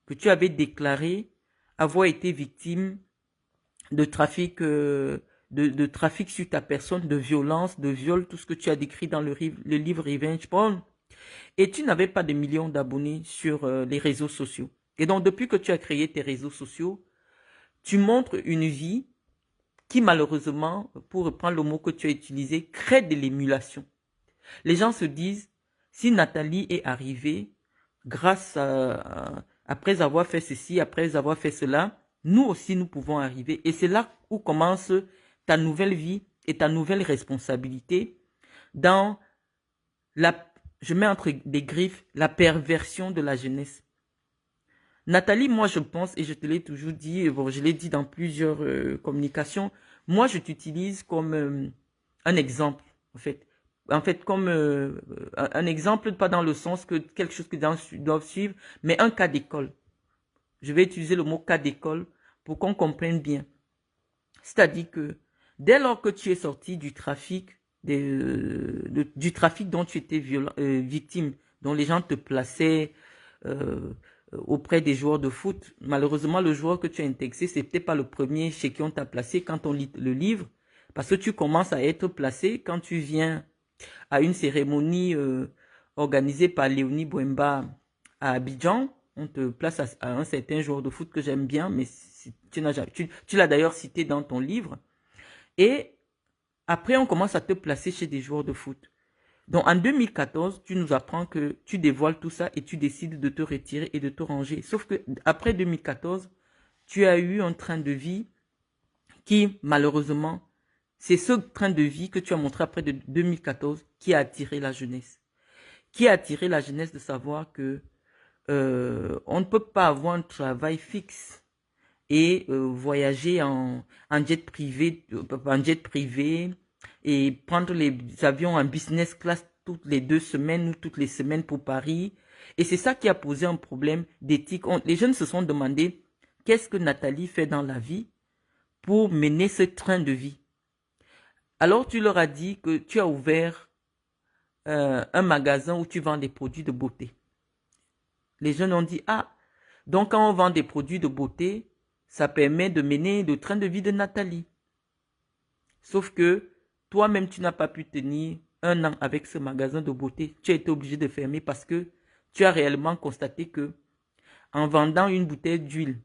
que tu avais déclaré avoir été victime de trafic, de trafic sur ta personne, de violence, de viol, tout ce que tu as décrit dans le livre Revenge Porn. Et tu n'avais pas de millions d'abonnés sur les réseaux sociaux. Et donc, depuis que tu as créé tes réseaux sociaux, tu montres une vie qui, malheureusement, pour reprendre le mot que tu as utilisé, crée de l'émulation. Les gens se disent, si Nathalie est arrivée grâce après avoir fait ceci, après avoir fait cela, nous aussi nous pouvons arriver. Et c'est là où commence ta nouvelle vie et ta nouvelle responsabilité dans je mets entre des griffes, la perversion de la jeunesse. Nathalie, moi je pense, et je te l'ai toujours dit, bon, je l'ai dit dans plusieurs communications, moi je t'utilise comme un exemple, en fait. En fait, comme un exemple, pas dans le sens que quelque chose que les gens doivent suivre, mais un cas d'école. Je vais utiliser le mot cas d'école pour qu'on comprenne bien. C'est-à-dire que dès lors que tu es sorti du trafic, du trafic dont tu étais victime, dont les gens te plaçaient auprès des joueurs de foot, malheureusement, le joueur que tu as intégré, c'est peut-être pas le premier chez qui on t'a placé quand on lit le livre, parce que tu commences à être placé quand tu viens à une cérémonie organisée par Léonie Bouemba à Abidjan. On te place à un certain joueur de foot que j'aime bien, mais tu l'as d'ailleurs cité dans ton livre. Et après, on commence à te placer chez des joueurs de foot. Donc, en 2014, tu nous apprends que tu dévoiles tout ça et tu décides de te retirer et de te ranger. Sauf que après 2014, tu as eu un train de vie qui, malheureusement, c'est ce train de vie que tu as montré après de 2014 qui a attiré la jeunesse. Qui a attiré la jeunesse de savoir que on ne peut pas avoir un travail fixe et voyager en jet privé et prendre les avions en business class toutes les 2 semaines ou toutes les semaines pour Paris. Et c'est ça qui a posé un problème d'éthique. Les jeunes se sont demandé qu'est-ce que Nathalie fait dans la vie pour mener ce train de vie. Alors tu leur as dit que tu as ouvert un magasin où tu vends des produits de beauté. Les jeunes ont dit, ah, donc quand on vend des produits de beauté, ça permet de mener le train de vie de Nathalie. Sauf que toi-même, tu n'as pas pu tenir un an avec ce magasin de beauté. Tu as été obligé de fermer parce que tu as réellement constaté que en vendant une bouteille d'huile,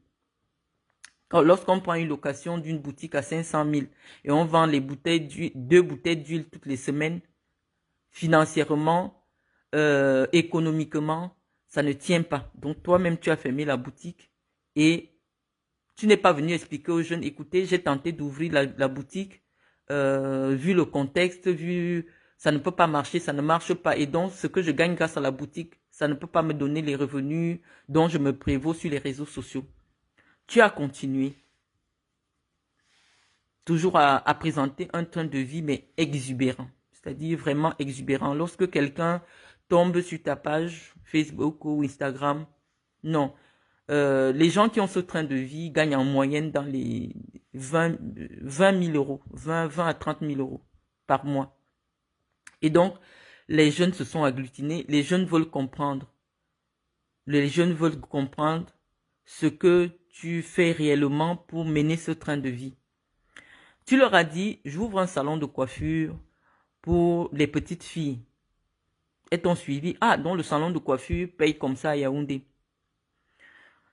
lorsqu'on prend une location d'une boutique à 500 000 et on vend les bouteilles d'huile, 2 bouteilles d'huile toutes les semaines, financièrement, économiquement, ça ne tient pas. Donc toi-même, tu as fermé la boutique et tu n'es pas venu expliquer aux jeunes, écoutez, j'ai tenté d'ouvrir la boutique, vu le contexte, vu ça ne peut pas marcher, ça ne marche pas. Et donc, ce que je gagne grâce à la boutique, ça ne peut pas me donner les revenus dont je me prévaux sur les réseaux sociaux. Tu as continué, toujours à présenter un train de vie, mais exubérant. C'est-à-dire vraiment exubérant. Lorsque quelqu'un tombe sur ta page Facebook ou Instagram, non. Les gens qui ont ce train de vie gagnent en moyenne dans les 20 000 euros, 20 à 30 000 euros par mois. Et donc, les jeunes se sont agglutinés, les jeunes veulent comprendre. Les jeunes veulent comprendre ce que tu fais réellement pour mener ce train de vie. Tu leur as dit, j'ouvre un salon de coiffure pour les petites filles. Elles t'ont suivi. Ah, donc le salon de coiffure paye comme ça à Yaoundé.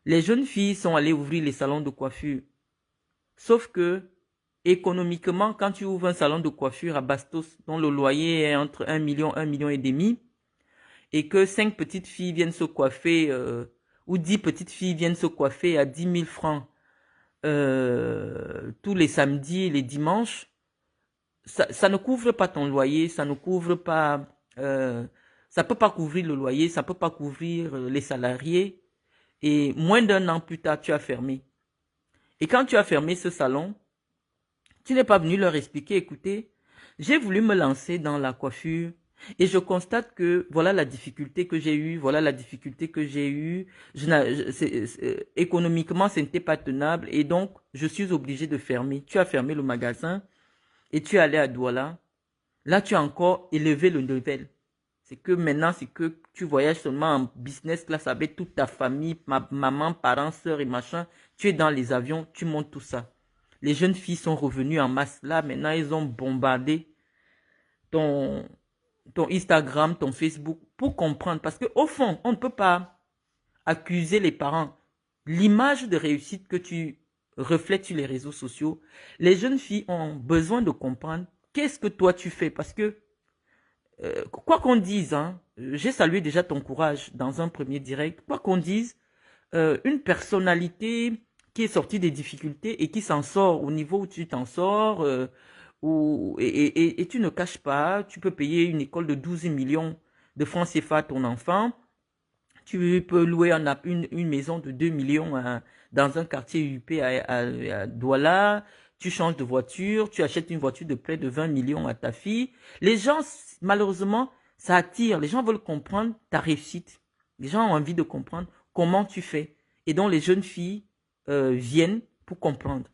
Les jeunes filles sont allées ouvrir les salons de coiffure. Sauf que, économiquement, quand tu ouvres un salon de coiffure à Bastos, dont le loyer est entre 1 million, 1,5 million, et que 5 petites filles viennent se coiffer, ou 10 petites filles viennent se coiffer à 10 000 francs tous les samedis et les dimanches, ça ne couvre pas ton loyer, ça ne couvre pas, ça peut pas couvrir le loyer, ça peut pas couvrir les salariés. Et moins d'un an plus tard, tu as fermé. Et quand tu as fermé ce salon, tu n'es pas venu leur expliquer, écoutez, j'ai voulu me lancer dans la coiffure et je constate que voilà la difficulté que j'ai eue, voilà la difficulté que j'ai eue. Économiquement, ce n'était pas tenable et donc je suis obligé de fermer. Tu as fermé le magasin et tu es allé à Douala. Là, tu as encore élevé le level. C'est que maintenant, c'est que tu voyages seulement en business class avec toute ta famille, maman, parents, soeurs et machin. Tu es dans les avions, tu montes tout ça. Les jeunes filles sont revenues en masse. Là, maintenant, ils ont bombardé ton, ton Instagram, ton Facebook pour comprendre. Parce qu'au fond, on ne peut pas accuser les parents. L'image de réussite que tu reflètes sur les réseaux sociaux, les jeunes filles ont besoin de comprendre qu'est-ce que toi tu fais. Parce que, quoi qu'on dise, hein, j'ai salué déjà ton courage dans un premier direct, quoi qu'on dise, une personnalité qui est sortie des difficultés et qui s'en sort au niveau où tu t'en sors, et tu ne caches pas, tu peux payer une école de 12 millions de francs CFA à ton enfant, tu peux louer une maison de 2 millions dans un quartier UP à Douala, tu changes de voiture, tu achètes une voiture de près de 20 millions à ta fille. Les gens, malheureusement, ça attire. Les gens veulent comprendre ta réussite. Les gens ont envie de comprendre comment tu fais. Et donc, les jeunes filles viennent pour comprendre.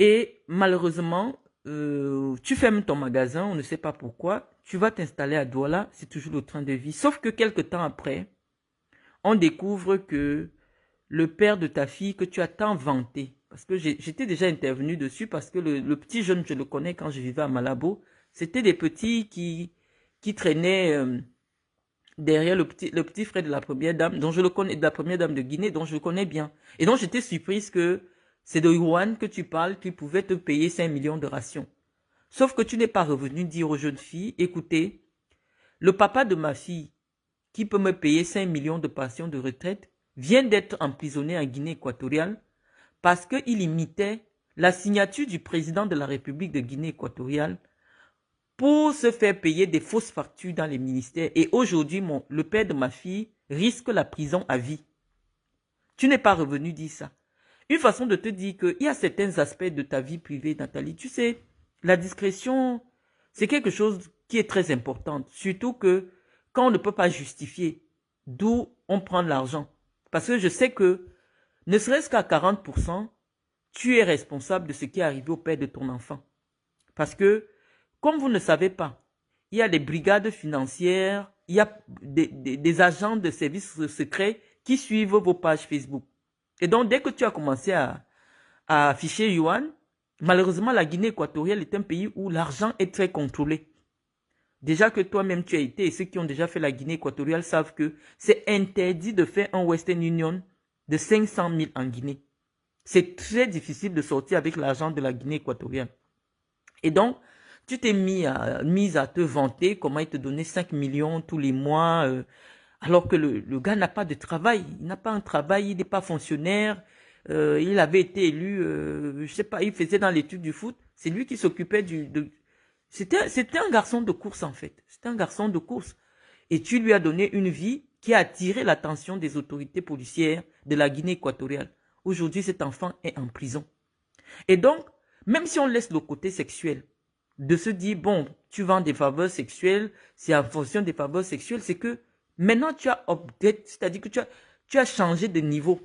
Et malheureusement, tu fermes ton magasin, on ne sait pas pourquoi. Tu vas t'installer à Douala, c'est toujours le train de vie. Sauf que quelques temps après, on découvre que le père de ta fille que tu as tant vanté, parce que j'étais déjà intervenu dessus, parce que le petit jeune, je le connais quand je vivais à Malabo, c'était des petits qui traînaient derrière le petit frère de la première dame, dont je le connais, de la première dame de Guinée, dont je le connais bien. Et donc j'étais surprise que c'est de Yuan que tu parles, qui pouvait te payer 5 millions de rations. Sauf que tu n'es pas revenu dire aux jeunes filles, écoutez, le papa de ma fille, qui peut me payer 5 millions de pensions de retraite, vient d'être emprisonné en Guinée équatoriale parce qu'il imitait la signature du président de la République de Guinée équatoriale pour se faire payer des fausses factures dans les ministères. Et aujourd'hui, le père de ma fille risque la prison à vie. Tu n'es pas revenu dire ça. Une façon de te dire qu'il y a certains aspects de ta vie privée, Nathalie. Tu sais, la discrétion, c'est quelque chose qui est très important. Surtout que quand on ne peut pas justifier d'où on prend l'argent. Parce que je sais que, ne serait-ce qu'à 40%, tu es responsable de ce qui est arrivé au père de ton enfant. Parce que, comme vous ne savez pas, il y a des brigades financières, il y a des agents de services secrets qui suivent vos pages Facebook. Et donc, dès que tu as commencé à afficher Yuan, malheureusement, la Guinée équatoriale est un pays où l'argent est très contrôlé. Déjà que toi-même tu as été, et ceux qui ont déjà fait la Guinée équatoriale savent que c'est interdit de faire un Western Union de 500 000 en Guinée. C'est très difficile de sortir avec l'argent de la Guinée équatoriale. Et donc, tu t'es mis à te vanter comment il te donnait 5 millions tous les mois, alors que le gars n'a pas de travail. Il n'a pas un travail, il n'est pas fonctionnaire. Il avait été élu, je sais pas, il faisait dans l'étude du foot. C'est lui qui s'occupait C'était un garçon de course en fait. C'était un garçon de course. Et tu lui as donné une vie qui a attiré l'attention des autorités policières de la Guinée équatoriale. Aujourd'hui, cet enfant est en prison. Et donc, même si on laisse le côté sexuel, de se dire, bon, tu vends des faveurs sexuelles, c'est en fonction des faveurs sexuelles, c'est que maintenant tu as update, c'est-à-dire que tu as changé de niveau.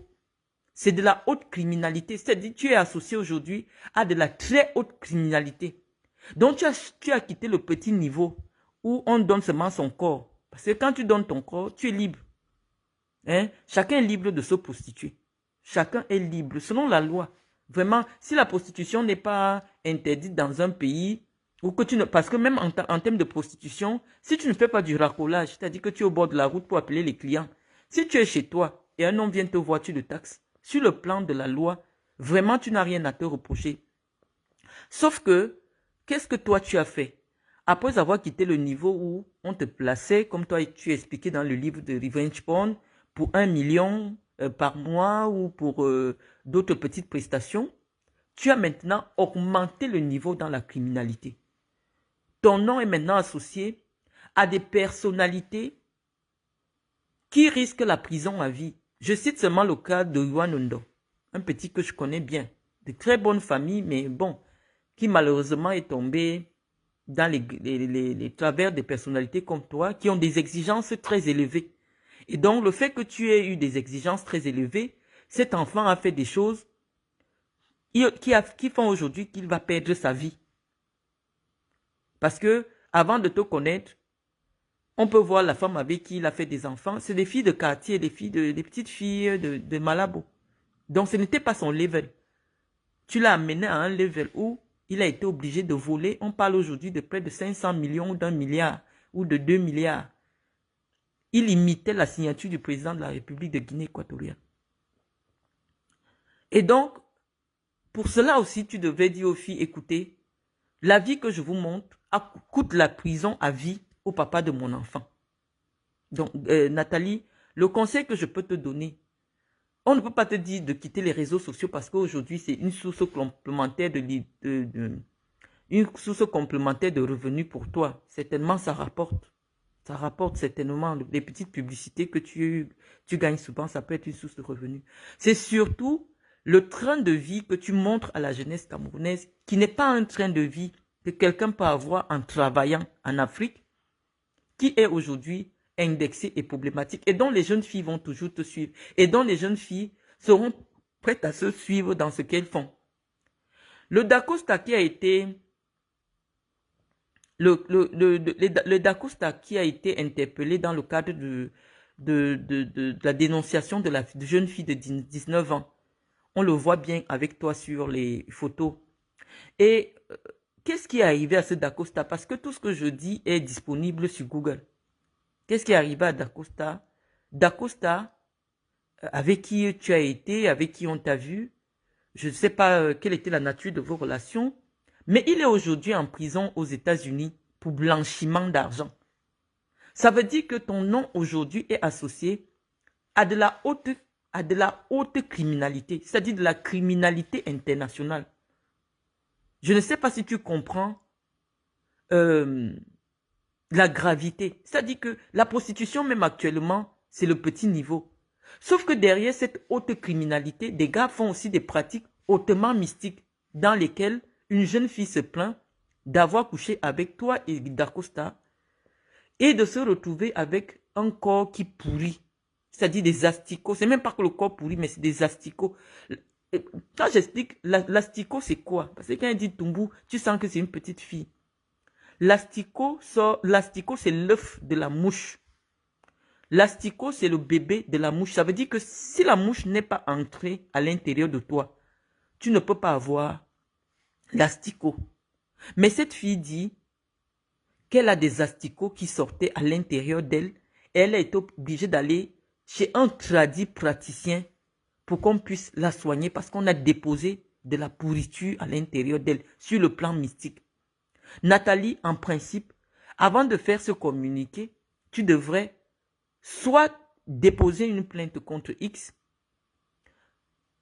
C'est de la haute criminalité, c'est-à-dire que tu es associé aujourd'hui à de la très haute criminalité. Donc tu as quitté le petit niveau où on donne seulement son corps. Parce que quand tu donnes ton corps, tu es libre. Hein? Chacun est libre de se prostituer. Chacun est libre selon la loi. Vraiment, si la prostitution n'est pas interdite dans un pays, ou que tu ne, parce que même en termes de prostitution, si tu ne fais pas du racolage, c'est-à-dire que tu es au bord de la route pour appeler les clients, si tu es chez toi et un homme vient te voir, tu le taxes, sur le plan de la loi, vraiment tu n'as rien à te reprocher. Sauf que, qu'est-ce que toi tu as fait? Après avoir quitté le niveau où on te plaçait, comme toi tu expliquais dans le livre de Revenge Porn, pour 1 million par mois ou pour d'autres petites prestations, tu as maintenant augmenté le niveau dans la criminalité. Ton nom est maintenant associé à des personnalités qui risquent la prison à vie. Je cite seulement le cas de Yuan Ondo, un petit que je connais bien, de très bonne famille, mais bon, qui malheureusement est tombé dans les travers des personnalités comme toi, qui ont des exigences très élevées. Et donc, le fait que tu aies eu des exigences très élevées, cet enfant a fait des choses qui font aujourd'hui qu'il va perdre sa vie. Parce que, avant de te connaître, On peut voir la femme avec qui il a fait des enfants. C'est des filles de quartier, des petites filles de Malabo. Donc, ce n'était pas son level. Tu l'as amené à un level où il a été obligé de voler. On parle aujourd'hui de près de 500 millions ou d'1 milliard ou de 2 milliards. Il imitait la signature du président de la République de Guinée équatoriale. Et donc, pour cela aussi, tu devais dire aux filles, écoutez, la vie que je vous montre coûte la prison à vie au papa de mon enfant. Donc, Nathalie, le conseil que je peux te donner, on ne peut pas te dire de quitter les réseaux sociaux parce qu'aujourd'hui, c'est une source complémentaire une source complémentaire de revenus pour toi. Certainement, ça rapporte. Ça rapporte certainement. Les petites publicités que tu gagnes souvent, ça peut être une source de revenus. C'est surtout le train de vie que tu montres à la jeunesse camerounaise, qui n'est pas un train de vie que quelqu'un peut avoir en travaillant en Afrique, qui est aujourd'hui indexé et problématique, et dont les jeunes filles vont toujours te suivre, et dont les jeunes filles seront prêtes à se suivre dans ce qu'elles font. Le Dacosta qui a été le Dacosta qui a été interpellé dans le cadre de la dénonciation de la jeune fille de 19 ans. On le voit bien avec toi sur les photos. Et qu'est-ce qui est arrivé à ce Dacosta? Parce que tout ce que je dis est disponible sur Google. Qu'est-ce qui est arrivé à Dacosta? Dacosta, avec qui tu as été, avec qui on t'a vu, je ne sais pas quelle était la nature de vos relations, mais il est aujourd'hui en prison aux États-Unis pour blanchiment d'argent. Ça veut dire que ton nom aujourd'hui est associé à de la haute criminalité, c'est-à-dire de la criminalité internationale. Je ne sais pas si tu comprends la gravité. C'est-à-dire que la prostitution, même actuellement, c'est le petit niveau. Sauf que derrière cette haute criminalité, des gars font aussi des pratiques hautement mystiques dans lesquelles une jeune fille se plaint d'avoir couché avec toi et Dacosta et de se retrouver avec un corps qui pourrit. C'est-à-dire des asticots. C'est même pas que le corps pourrit, mais c'est des asticots. Quand j'explique, l'asticot c'est quoi? Parce que quand il dit Tumbou, tu sens que c'est une petite fille. L'asticot, c'est l'œuf de la mouche. L'asticot, c'est le bébé de la mouche. Ça veut dire que si la mouche n'est pas entrée à l'intérieur de toi, tu ne peux pas avoir l'asticot. Mais cette fille dit qu'elle a des asticots qui sortaient à l'intérieur d'elle et elle a été obligée d'aller chez un tradit praticien pour qu'on puisse la soigner parce qu'on a déposé de la pourriture à l'intérieur d'elle sur le plan mystique. Nathalie, en principe, avant de faire ce communiqué, tu devrais soit déposer une plainte contre X,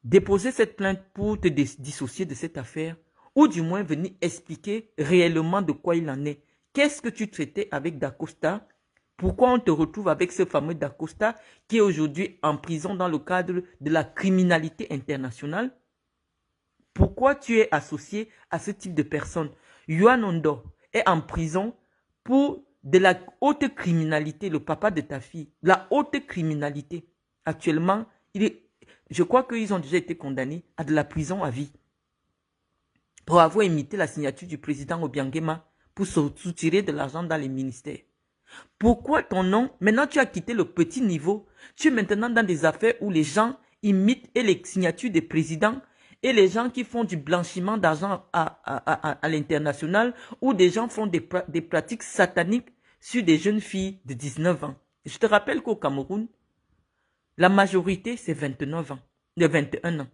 déposer cette plainte pour te dissocier de cette affaire, ou du moins venir expliquer réellement de quoi il en est. Qu'est-ce que tu traitais avec Dacosta? Pourquoi on te retrouve avec ce fameux Dacosta qui est aujourd'hui en prison dans le cadre de la criminalité internationale? Pourquoi tu es associé à ce type de personnes? Yuan Ondo est en prison pour de la haute criminalité, le papa de ta fille. La haute criminalité. Actuellement, je crois qu'ils ont déjà été condamnés à de la prison à vie pour avoir imité la signature du président Obiangema pour soutirer de l'argent dans les ministères. Pourquoi ton nom? Maintenant, tu as quitté le petit niveau. Tu es maintenant dans des affaires où les gens imitent et les signatures des présidents et les gens qui font du blanchiment d'argent à l'international ou des gens font des pratiques sataniques sur des jeunes filles de 19 ans. Je te rappelle qu'au Cameroun, la majorité, c'est 29 ans, de 21 ans.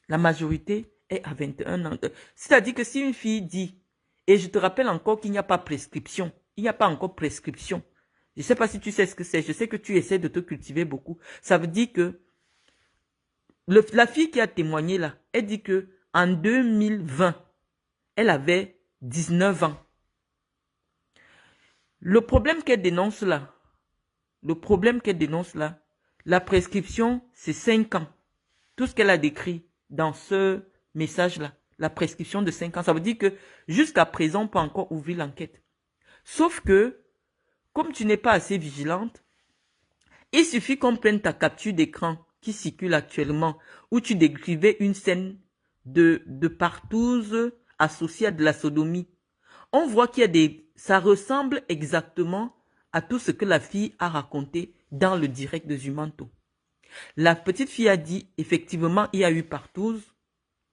La majorité est à 21 ans. C'est-à-dire que si une fille dit, et je te rappelle encore qu'il n'y a pas prescription, il n'y a pas encore prescription. Je ne sais pas si tu sais ce que c'est, je sais que tu essaies de te cultiver beaucoup. Ça veut dire que la fille qui a témoigné là, elle dit que en 2020, elle avait 19 ans. Le problème qu'elle dénonce là, la prescription, c'est 5 ans. Tout ce qu'elle a décrit dans ce message-là, la prescription de 5 ans, ça veut dire que jusqu'à présent, on peut encore ouvrir l'enquête. Sauf que, comme tu n'es pas assez vigilante, il suffit qu'on prenne ta capture d'écran qui circule actuellement, où tu décrivais une scène de partouze associée à de la sodomie. On voit qu'il y a ça ressemble exactement à tout ce que la fille a raconté dans le direct de Zumanto. La petite fille a dit, effectivement, il y a eu partouze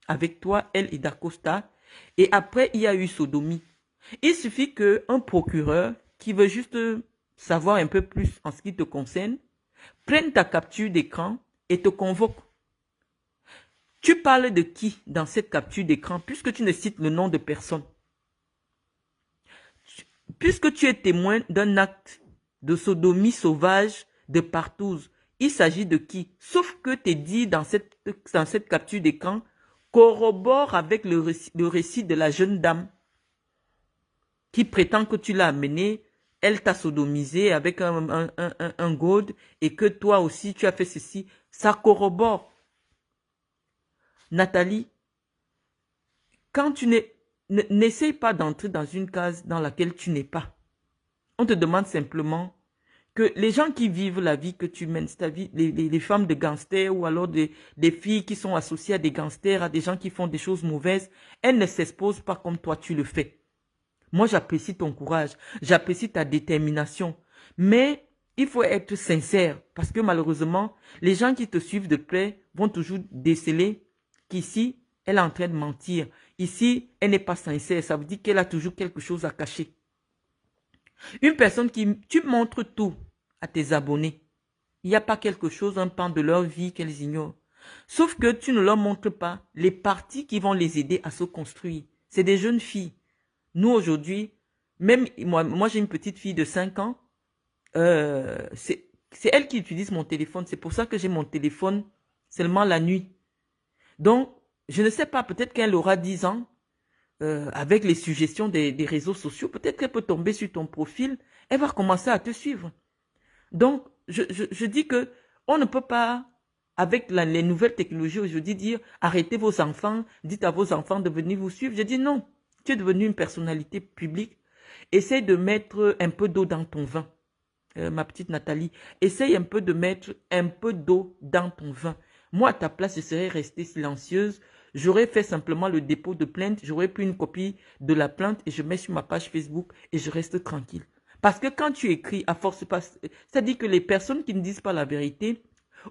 avec toi, elle et Dacosta, et après, il y a eu sodomie. Il suffit qu'un procureur qui veut juste savoir un peu plus en ce qui te concerne, prenne ta capture d'écran et te convoque. Tu parles de qui dans cette capture d'écran, puisque tu ne cites le nom de personne? Puisque tu es témoin d'un acte de sodomie sauvage, de partouze, il s'agit de qui? Sauf que tu es dit dans cette capture d'écran, corrobore avec le récit de la jeune dame qui prétend que tu l'as amenée, elle t'a sodomisé avec un gold et que toi aussi tu as fait ceci. Ça corrobore. Nathalie, quand tu n'essaye pas d'entrer dans une case dans laquelle tu n'es pas. On te demande simplement que les gens qui vivent la vie que tu mènes, c'est-à-dire les femmes de gangsters ou alors des filles qui sont associées à des gangsters, à des gens qui font des choses mauvaises, elles ne s'exposent pas comme toi tu le fais. Moi, j'apprécie ton courage, j'apprécie ta détermination, mais il faut être sincère parce que malheureusement, les gens qui te suivent de près vont toujours déceler qu'ici, elle est en train de mentir. Ici, elle n'est pas sincère, ça veut dire qu'elle a toujours quelque chose à cacher. Une personne tu montres tout à tes abonnés. Il n'y a pas quelque chose, un pan de leur vie qu'elles ignorent. Sauf que tu ne leur montres pas les parties qui vont les aider à se construire. C'est des jeunes filles. Nous, aujourd'hui, même moi j'ai une petite fille de 5 ans. C'est elle qui utilise mon téléphone. C'est pour ça que j'ai mon téléphone seulement la nuit. Donc, je ne sais pas, peut-être qu'elle aura 10 ans. Avec les suggestions des réseaux sociaux, peut-être qu'elle peut tomber sur ton profil, elle va commencer à te suivre. Donc, je dis que on ne peut pas, avec les nouvelles technologies aujourd'hui, dire arrêtez vos enfants, dites à vos enfants de venir vous suivre. Je dis non, tu es devenu une personnalité publique, essaye de mettre un peu d'eau dans ton vin. Ma petite Nathalie, essaye un peu de mettre un peu d'eau dans ton vin. Moi, à ta place, je serais restée silencieuse. J'aurais fait simplement le dépôt de plainte. J'aurais pris une copie de la plainte et je mets sur ma page Facebook et je reste tranquille. Parce que quand tu écris, à force, c'est-à-dire que les personnes qui ne disent pas la vérité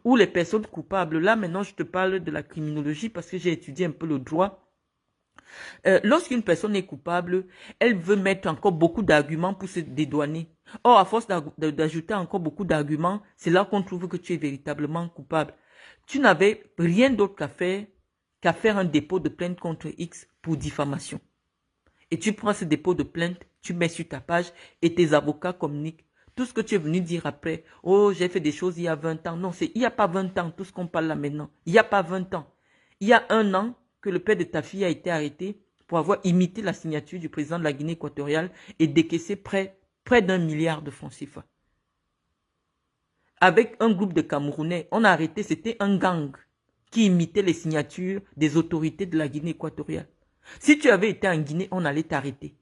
ou les personnes coupables, là maintenant je te parle de la criminologie parce que j'ai étudié un peu le droit. Lorsqu'une personne est coupable, elle veut mettre encore beaucoup d'arguments pour se dédouaner. Or, à force d'ajouter encore beaucoup d'arguments, c'est là qu'on trouve que tu es véritablement coupable. Tu n'avais rien d'autre qu'à faire un dépôt de plainte contre X pour diffamation. Et tu prends ce dépôt de plainte, tu mets sur ta page et tes avocats communiquent. Tout ce que tu es venu dire après, oh, j'ai fait des choses il y a 20 ans. Non, il n'y a pas 20 ans, tout ce qu'on parle là maintenant. Il n'y a pas 20 ans. Il y a 1 an que le père de ta fille a été arrêté pour avoir imité la signature du président de la Guinée équatoriale et décaissé près d'1 milliard de francs CFA. Avec un groupe de Camerounais, on a arrêté, c'était un gang qui imitait les signatures des autorités de la Guinée équatoriale. Si tu avais été en Guinée, on allait t'arrêter.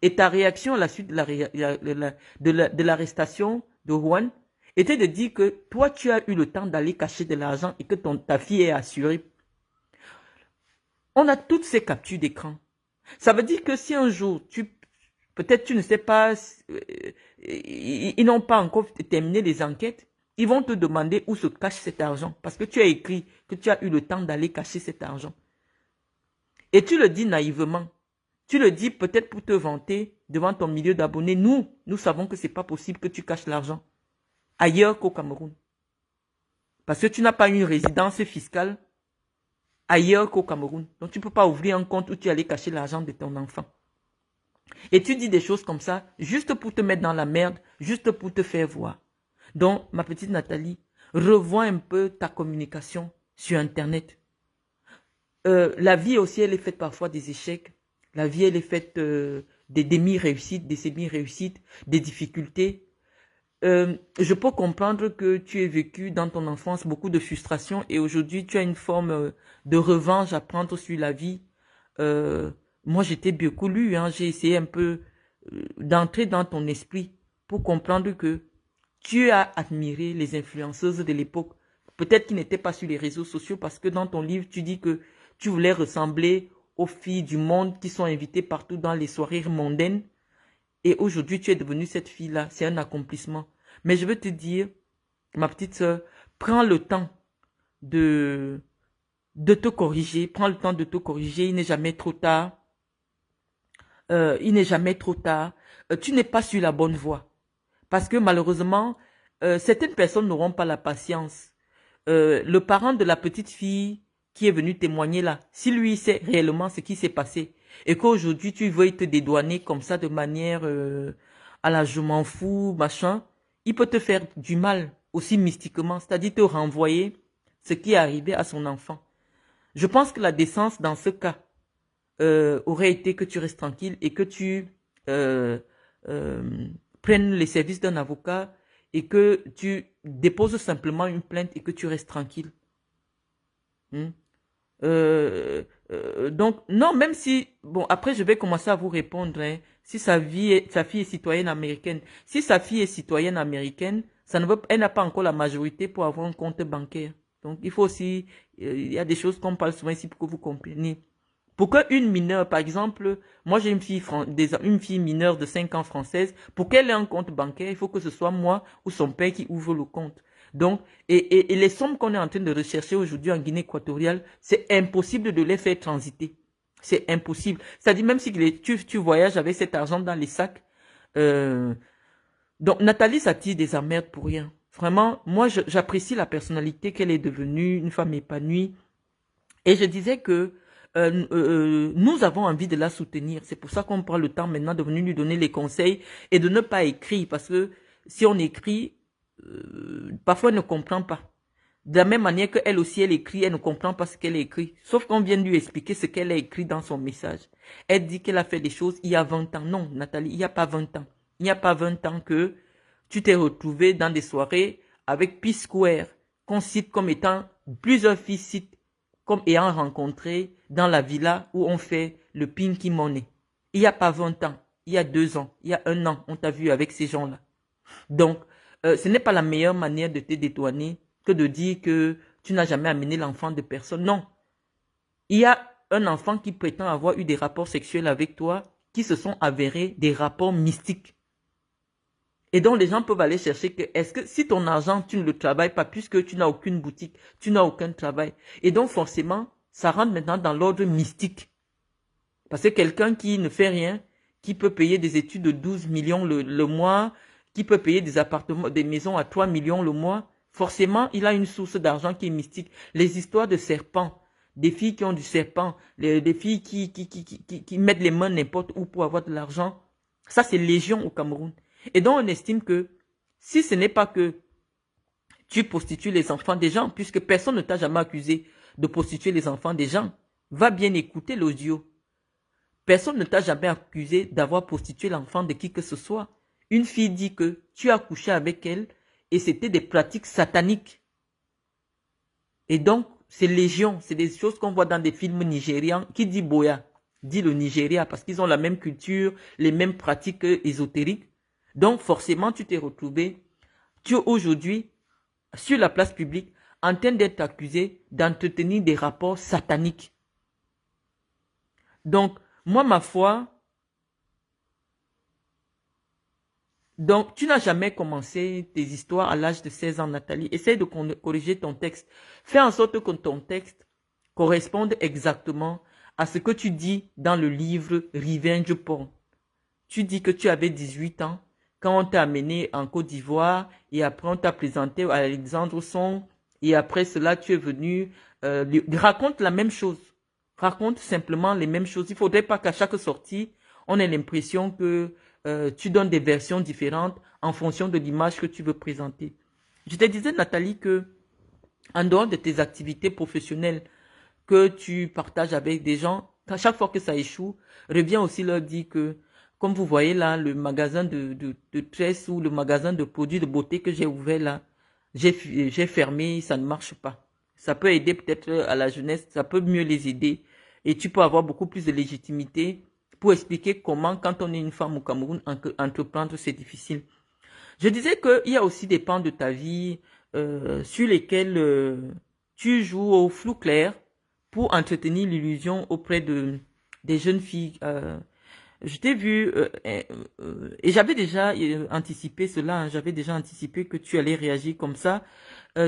Et ta réaction à la suite de l'arrestation de Juan était de dire que toi, tu as eu le temps d'aller cacher de l'argent et que ta fille est assurée. On a toutes ces captures d'écran. Ça veut dire que si un jour, peut-être tu ne sais pas, ils n'ont pas encore terminé les enquêtes, ils vont te demander où se cache cet argent. Parce que tu as écrit que tu as eu le temps d'aller cacher cet argent. Et tu le dis naïvement. Tu le dis peut-être pour te vanter devant ton milieu d'abonnés. Nous savons que ce n'est pas possible que tu caches l'argent ailleurs qu'au Cameroun. Parce que tu n'as pas une résidence fiscale ailleurs qu'au Cameroun. Donc tu ne peux pas ouvrir un compte où tu allais cacher l'argent de ton enfant. Et tu dis des choses comme ça juste pour te mettre dans la merde, juste pour te faire voir. Donc, ma petite Nathalie, revois un peu ta communication sur Internet. La vie aussi, elle est faite parfois des échecs. La vie, elle est faite des demi-réussites, des semi-réussites, des difficultés. Je peux comprendre que tu aies vécu dans ton enfance beaucoup de frustration et aujourd'hui, tu as une forme de revanche à prendre sur la vie. Moi, j'étais beaucoup lu, hein, j'ai essayé un peu d'entrer dans ton esprit pour comprendre que tu as admiré les influenceuses de l'époque. Peut-être qu'ils n'étaient pas sur les réseaux sociaux parce que dans ton livre, tu dis que tu voulais ressembler aux filles du monde qui sont invitées partout dans les soirées mondaines. Et aujourd'hui, tu es devenue cette fille-là. C'est un accomplissement. Mais je veux te dire, ma petite sœur, prends le temps de, de te corriger. Prends le temps de te corriger. Il n'est jamais trop tard. Il n'est jamais trop tard. Tu n'es pas sur la bonne voie. Parce que malheureusement, certaines personnes n'auront pas la patience. Le parent de la petite fille qui est venu témoigner là, si lui sait réellement ce qui s'est passé et qu'aujourd'hui tu veuilles te dédouaner comme ça de manière à la je m'en fous, machin, il peut te faire du mal aussi mystiquement, c'est-à-dire te renvoyer ce qui est arrivé à son enfant. Je pense que la décence dans ce cas aurait été que tu restes tranquille et que tu euh, euh, prennes les services d'un avocat et que tu déposes simplement une plainte et que tu restes tranquille. Hmm. Donc, non, même si, bon, après, je vais commencer à vous répondre, hein, si sa fille est citoyenne américaine. Si sa fille est citoyenne américaine, ça ne veut, elle n'a pas encore la majorité pour avoir un compte bancaire. Donc, il faut aussi, il y a des choses qu'on parle souvent ici pour que vous compreniez. Pour qu'une mineure, par exemple, moi j'ai une fille mineure de 5 ans française, pour qu'elle ait un compte bancaire, il faut que ce soit moi ou son père qui ouvre le compte. Donc, et les sommes qu'on est en train de rechercher aujourd'hui en Guinée équatoriale, c'est impossible de les faire transiter. C'est impossible. C'est-à-dire même si tu voyages avec cet argent dans les sacs. Euh, donc Nathalie s'attire des emmerdes pour rien. Vraiment, moi j'apprécie la personnalité qu'elle est devenue, une femme épanouie. Et je disais que nous avons envie de la soutenir. C'est pour ça qu'on prend le temps maintenant de venir lui donner les conseils et de ne pas écrire. Parce que si on écrit, parfois elle ne comprend pas. De la même manière qu'elle aussi, elle écrit, elle ne comprend pas ce qu'elle écrit. Sauf qu'on vient de lui expliquer ce qu'elle a écrit dans son message. Elle dit qu'elle a fait des choses il y a 20 ans. Non, Nathalie, il n'y a pas 20 ans. Il n'y a pas 20 ans que tu t'es retrouvée dans des soirées avec P-Square, qu'on cite comme étant, plusieurs filles citent comme ayant rencontré dans la villa où on fait le Pinky Money. Il n'y a pas 20 ans, il y a 2 ans, il y a 1 an, on t'a vu avec ces gens-là. Donc, ce n'est pas la meilleure manière de te dédouaner que de dire que tu n'as jamais amené l'enfant de personne. Non. Il y a un enfant qui prétend avoir eu des rapports sexuels avec toi qui se sont avérés des rapports mystiques. Et donc, les gens peuvent aller chercher que, est-ce que si ton argent, tu ne le travailles pas, puisque tu n'as aucune boutique, tu n'as aucun travail. Et donc, forcément, ça rentre maintenant dans l'ordre mystique. Parce que quelqu'un qui ne fait rien, qui peut payer des études de 12 millions le mois, qui peut payer des appartements, des maisons à 3 millions le mois, forcément, il a une source d'argent qui est mystique. Les histoires de serpents, des filles qui ont du serpent, des filles qui mettent les mains n'importe où pour avoir de l'argent, ça c'est légion au Cameroun. Et donc on estime que si ce n'est pas que tu prostitues les enfants des gens, puisque personne ne t'a jamais accusé de prostituer les enfants des gens, va bien écouter l'audio. Personne ne t'a jamais accusé d'avoir prostitué l'enfant de qui que ce soit. Une fille dit que tu as couché avec elle et c'était des pratiques sataniques. Et donc, c'est légion, c'est des choses qu'on voit dans des films nigérians. Qui dit Boya? Dit le Nigeria parce qu'ils ont la même culture, les mêmes pratiques ésotériques. Donc, forcément, tu t'es retrouvé, tu es aujourd'hui, sur la place publique, en train d'être accusé d'entretenir des rapports sataniques. Donc, moi, ma foi, donc, tu n'as jamais commencé tes histoires à l'âge de 16 ans, Nathalie. Essaye de corriger ton texte. Fais en sorte que ton texte corresponde exactement à ce que tu dis dans le livre Revenge Porn. Tu dis que tu avais 18 ans quand on t'a amené en Côte d'Ivoire et après on t'a présenté à Alexandre Song et après cela tu es venu, raconte la même chose. Raconte simplement les mêmes choses. Il ne faudrait pas qu'à chaque sortie, on ait l'impression que tu donnes des versions différentes en fonction de l'image que tu veux présenter. Je te disais, Nathalie, que en dehors de tes activités professionnelles que tu partages avec des gens, à chaque fois que ça échoue, reviens aussi leur dire que, comme vous voyez là, le magasin de tresses ou le magasin de produits de beauté que j'ai ouvert là, j'ai fermé, ça ne marche pas. Ça peut aider peut-être à la jeunesse, ça peut mieux les aider. Et tu peux avoir beaucoup plus de légitimité pour expliquer comment, quand on est une femme au Cameroun, entreprendre, c'est difficile. Je disais qu'il y a aussi des pans de ta vie sur lesquels tu joues au flou clair pour entretenir l'illusion auprès des jeunes filles. Je t'ai vu, et j'avais déjà anticipé cela, hein, j'avais déjà anticipé que tu allais réagir comme ça.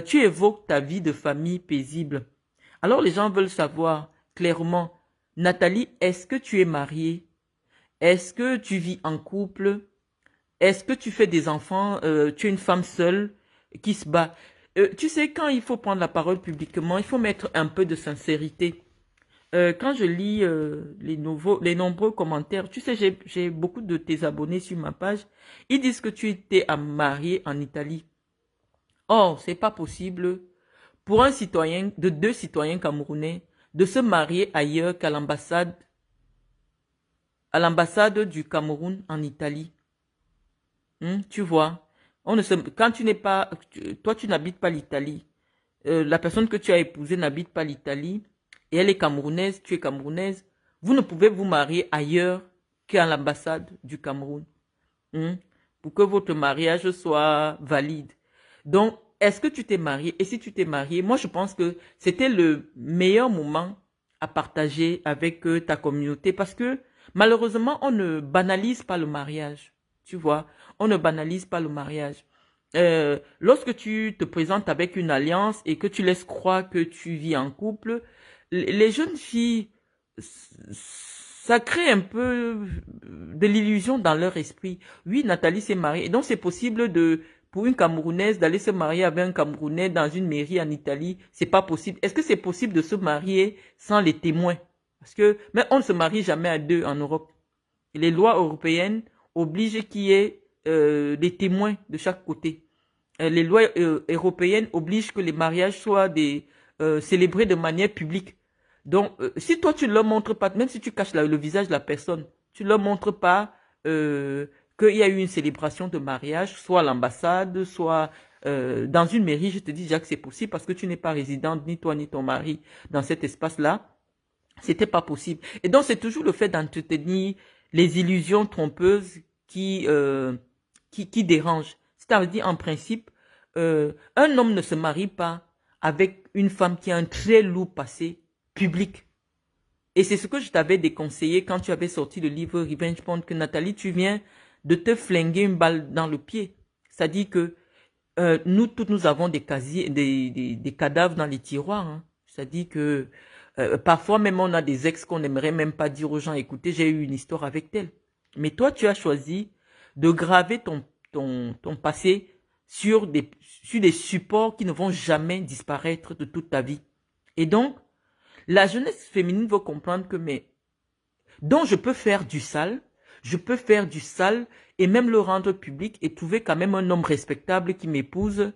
Tu évoques ta vie de famille paisible. Alors les gens veulent savoir clairement, Nathalie, est-ce que tu es mariée? Est-ce que tu vis en couple? Est-ce que tu fais des enfants? Tu es une femme seule qui se bat. Tu sais, quand il faut prendre la parole publiquement, il faut mettre un peu de sincérité. Quand je lis les nombreux commentaires, tu sais, j'ai beaucoup de tes abonnés sur ma page. Ils disent que tu étais marié en Italie. Or, c'est pas possible pour un citoyen, de deux citoyens camerounais, de se marier ailleurs qu'à l'ambassade du Cameroun en Italie. Tu vois, quand tu n'es pas, toi tu n'habites pas l'Italie. La personne que tu as épousée n'habite pas l'Italie et elle est camerounaise, tu es camerounaise. Vous ne pouvez vous marier ailleurs qu'à l'ambassade du Cameroun, hein, pour que votre mariage soit valide. Donc, est-ce que tu t'es marié? Et si tu t'es marié, moi je pense que c'était le meilleur moment à partager avec ta communauté parce que malheureusement, on ne banalise pas le mariage. Tu vois, on ne banalise pas le mariage. Lorsque tu te présentes avec une alliance et que tu laisses croire que tu vis en couple, les jeunes filles, ça crée un peu de l'illusion dans leur esprit. Oui, Nathalie s'est mariée. Et donc, c'est possible pour une Camerounaise d'aller se marier avec un Camerounais dans une mairie en Italie. C'est pas possible. Est-ce que c'est possible de se marier sans les témoins? Parce que, mais on ne se marie jamais à deux en Europe. Les lois européennes obligent qu'il y ait des témoins de chaque côté. Les lois européennes obligent que les mariages soient célébrés de manière publique. Donc, si toi tu ne leur montres pas, même si tu caches le visage de la personne, tu ne leur montres pas qu'il y a eu une célébration de mariage, soit à l'ambassade, soit dans une mairie, je te dis déjà que c'est possible parce que tu n'es pas résidente, ni toi ni ton mari, dans cet espace-là. C'était pas possible. Et donc, c'est toujours le fait d'entretenir les illusions trompeuses qui dérangent. C'est-à-dire, en principe, un homme ne se marie pas avec une femme qui a un très lourd passé public. Et c'est ce que je t'avais déconseillé quand tu avais sorti le livre Revenge Porn, que Nathalie, tu viens de te flinguer une balle dans le pied. C'est-à-dire que nous, toutes, nous avons des casiers, des cadavres dans les tiroirs, hein. C'est-à-dire que parfois même on a des ex qu'on n'aimerait même pas dire aux gens, écoutez, j'ai eu une histoire avec tel. Mais toi, tu as choisi de graver ton passé sur des supports qui ne vont jamais disparaître de toute ta vie. Et donc, la jeunesse féminine veut comprendre que, mais, donc je peux faire du sale, je peux faire du sale et même le rendre public et trouver quand même un homme respectable qui m'épouse.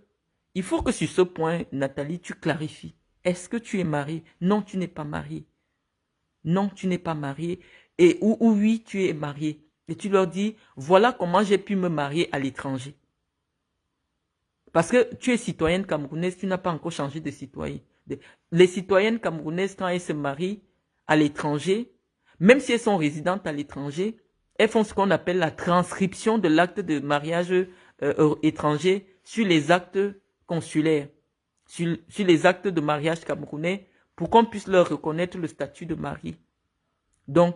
Il faut que sur ce point, Nathalie, tu clarifies. Est-ce que tu es mariée? Non, tu n'es pas mariée. Non, tu n'es pas mariée. Ou oui, tu es mariée. Et tu leur dis, voilà comment j'ai pu me marier à l'étranger. Parce que tu es citoyenne camerounaise, tu n'as pas encore changé de citoyen. Les citoyennes camerounaises, quand elles se marient à l'étranger, même si elles sont résidentes à l'étranger, elles font ce qu'on appelle la transcription de l'acte de mariage étranger sur les actes consulaires, sur les actes de mariage camerounais, pour qu'on puisse leur reconnaître le statut de mari. Donc,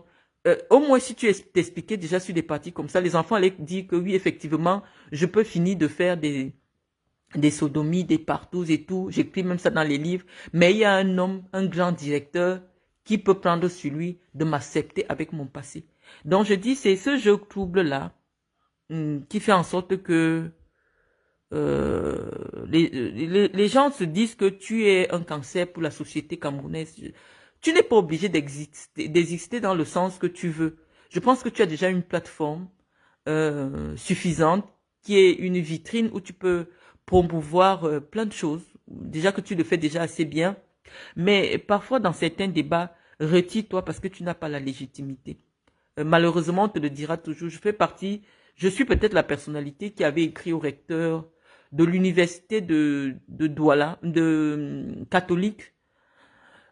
au moins si tu t'expliquais déjà sur des parties comme ça, les enfants allaient dire que oui, effectivement, je peux finir de faire des sodomies, des partous et tout. J'écris même ça dans les livres. Mais il y a un homme, un grand directeur, qui peut prendre sur lui de m'accepter avec mon passé. Donc je dis, c'est ce jeu trouble-là qui fait en sorte que les gens se disent que tu es un cancer pour la société camerounaise. Tu n'es pas obligé d'exister dans le sens que tu veux. Je pense que tu as déjà une plateforme suffisante qui est une vitrine où tu peux promouvoir plein de choses. Déjà que tu le fais déjà assez bien. Mais parfois dans certains débats, retire-toi parce que tu n'as pas la légitimité. Malheureusement, on te le dira toujours. Je suis peut-être la personnalité qui avait écrit au recteur de l'université de Douala, catholique,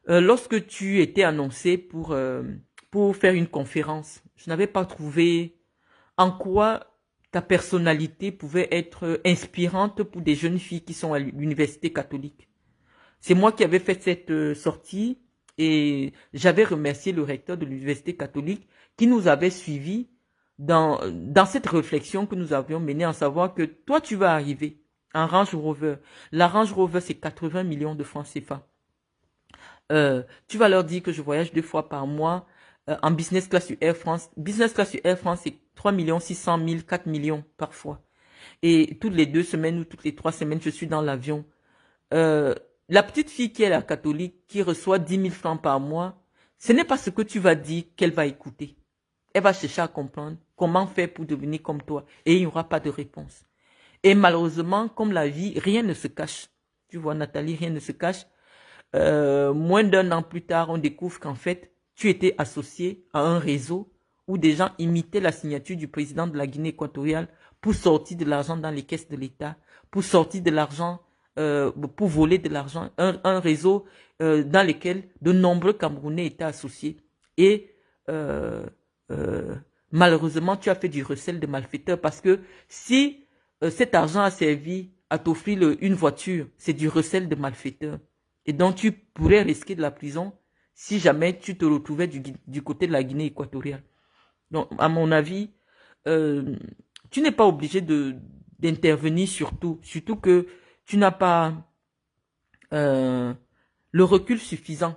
lorsque tu étais annoncé pour faire une conférence. Je n'avais pas trouvé en quoi ta personnalité pouvait être inspirante pour des jeunes filles qui sont à l'université catholique. C'est moi qui avais fait cette sortie Et j'avais remercié le recteur de l'université catholique qui nous avait suivis dans cette réflexion que nous avions menée, en savoir que toi, tu vas arriver en Range Rover. La Range Rover, c'est 80 millions de francs CFA. Tu vas leur dire que je voyage 2 fois par mois en business class sur Air France. Business class sur Air France, c'est 3 600 000, 4 millions parfois. Et toutes les 2 semaines ou toutes les 3 semaines, je suis dans l'avion. Euh, la petite fille qui est la catholique, qui reçoit 10 000 francs par mois, ce n'est pas ce que tu vas dire qu'elle va écouter. Elle va chercher à comprendre comment faire pour devenir comme toi. Et il n'y aura pas de réponse. Et malheureusement, comme la vie, rien ne se cache. Tu vois, Nathalie, rien ne se cache. Moins d'1 an plus tard, on découvre qu'en fait, tu étais associé à un réseau où des gens imitaient la signature du président de la Guinée équatoriale pour sortir de l'argent dans les caisses de l'État, pour sortir de l'argent, pour voler de l'argent. Un réseau dans lequel de nombreux Camerounais étaient associés. Et euh, euh, malheureusement, tu as fait du recel de malfaiteurs parce que si cet argent a servi à t'offrir une voiture, c'est du recel de malfaiteurs. Et donc, tu pourrais risquer de la prison si jamais tu te retrouvais du côté de la Guinée équatoriale. Donc, à mon avis, euh, tu n'es pas obligé d'intervenir surtout que tu n'as pas euh, le recul suffisant.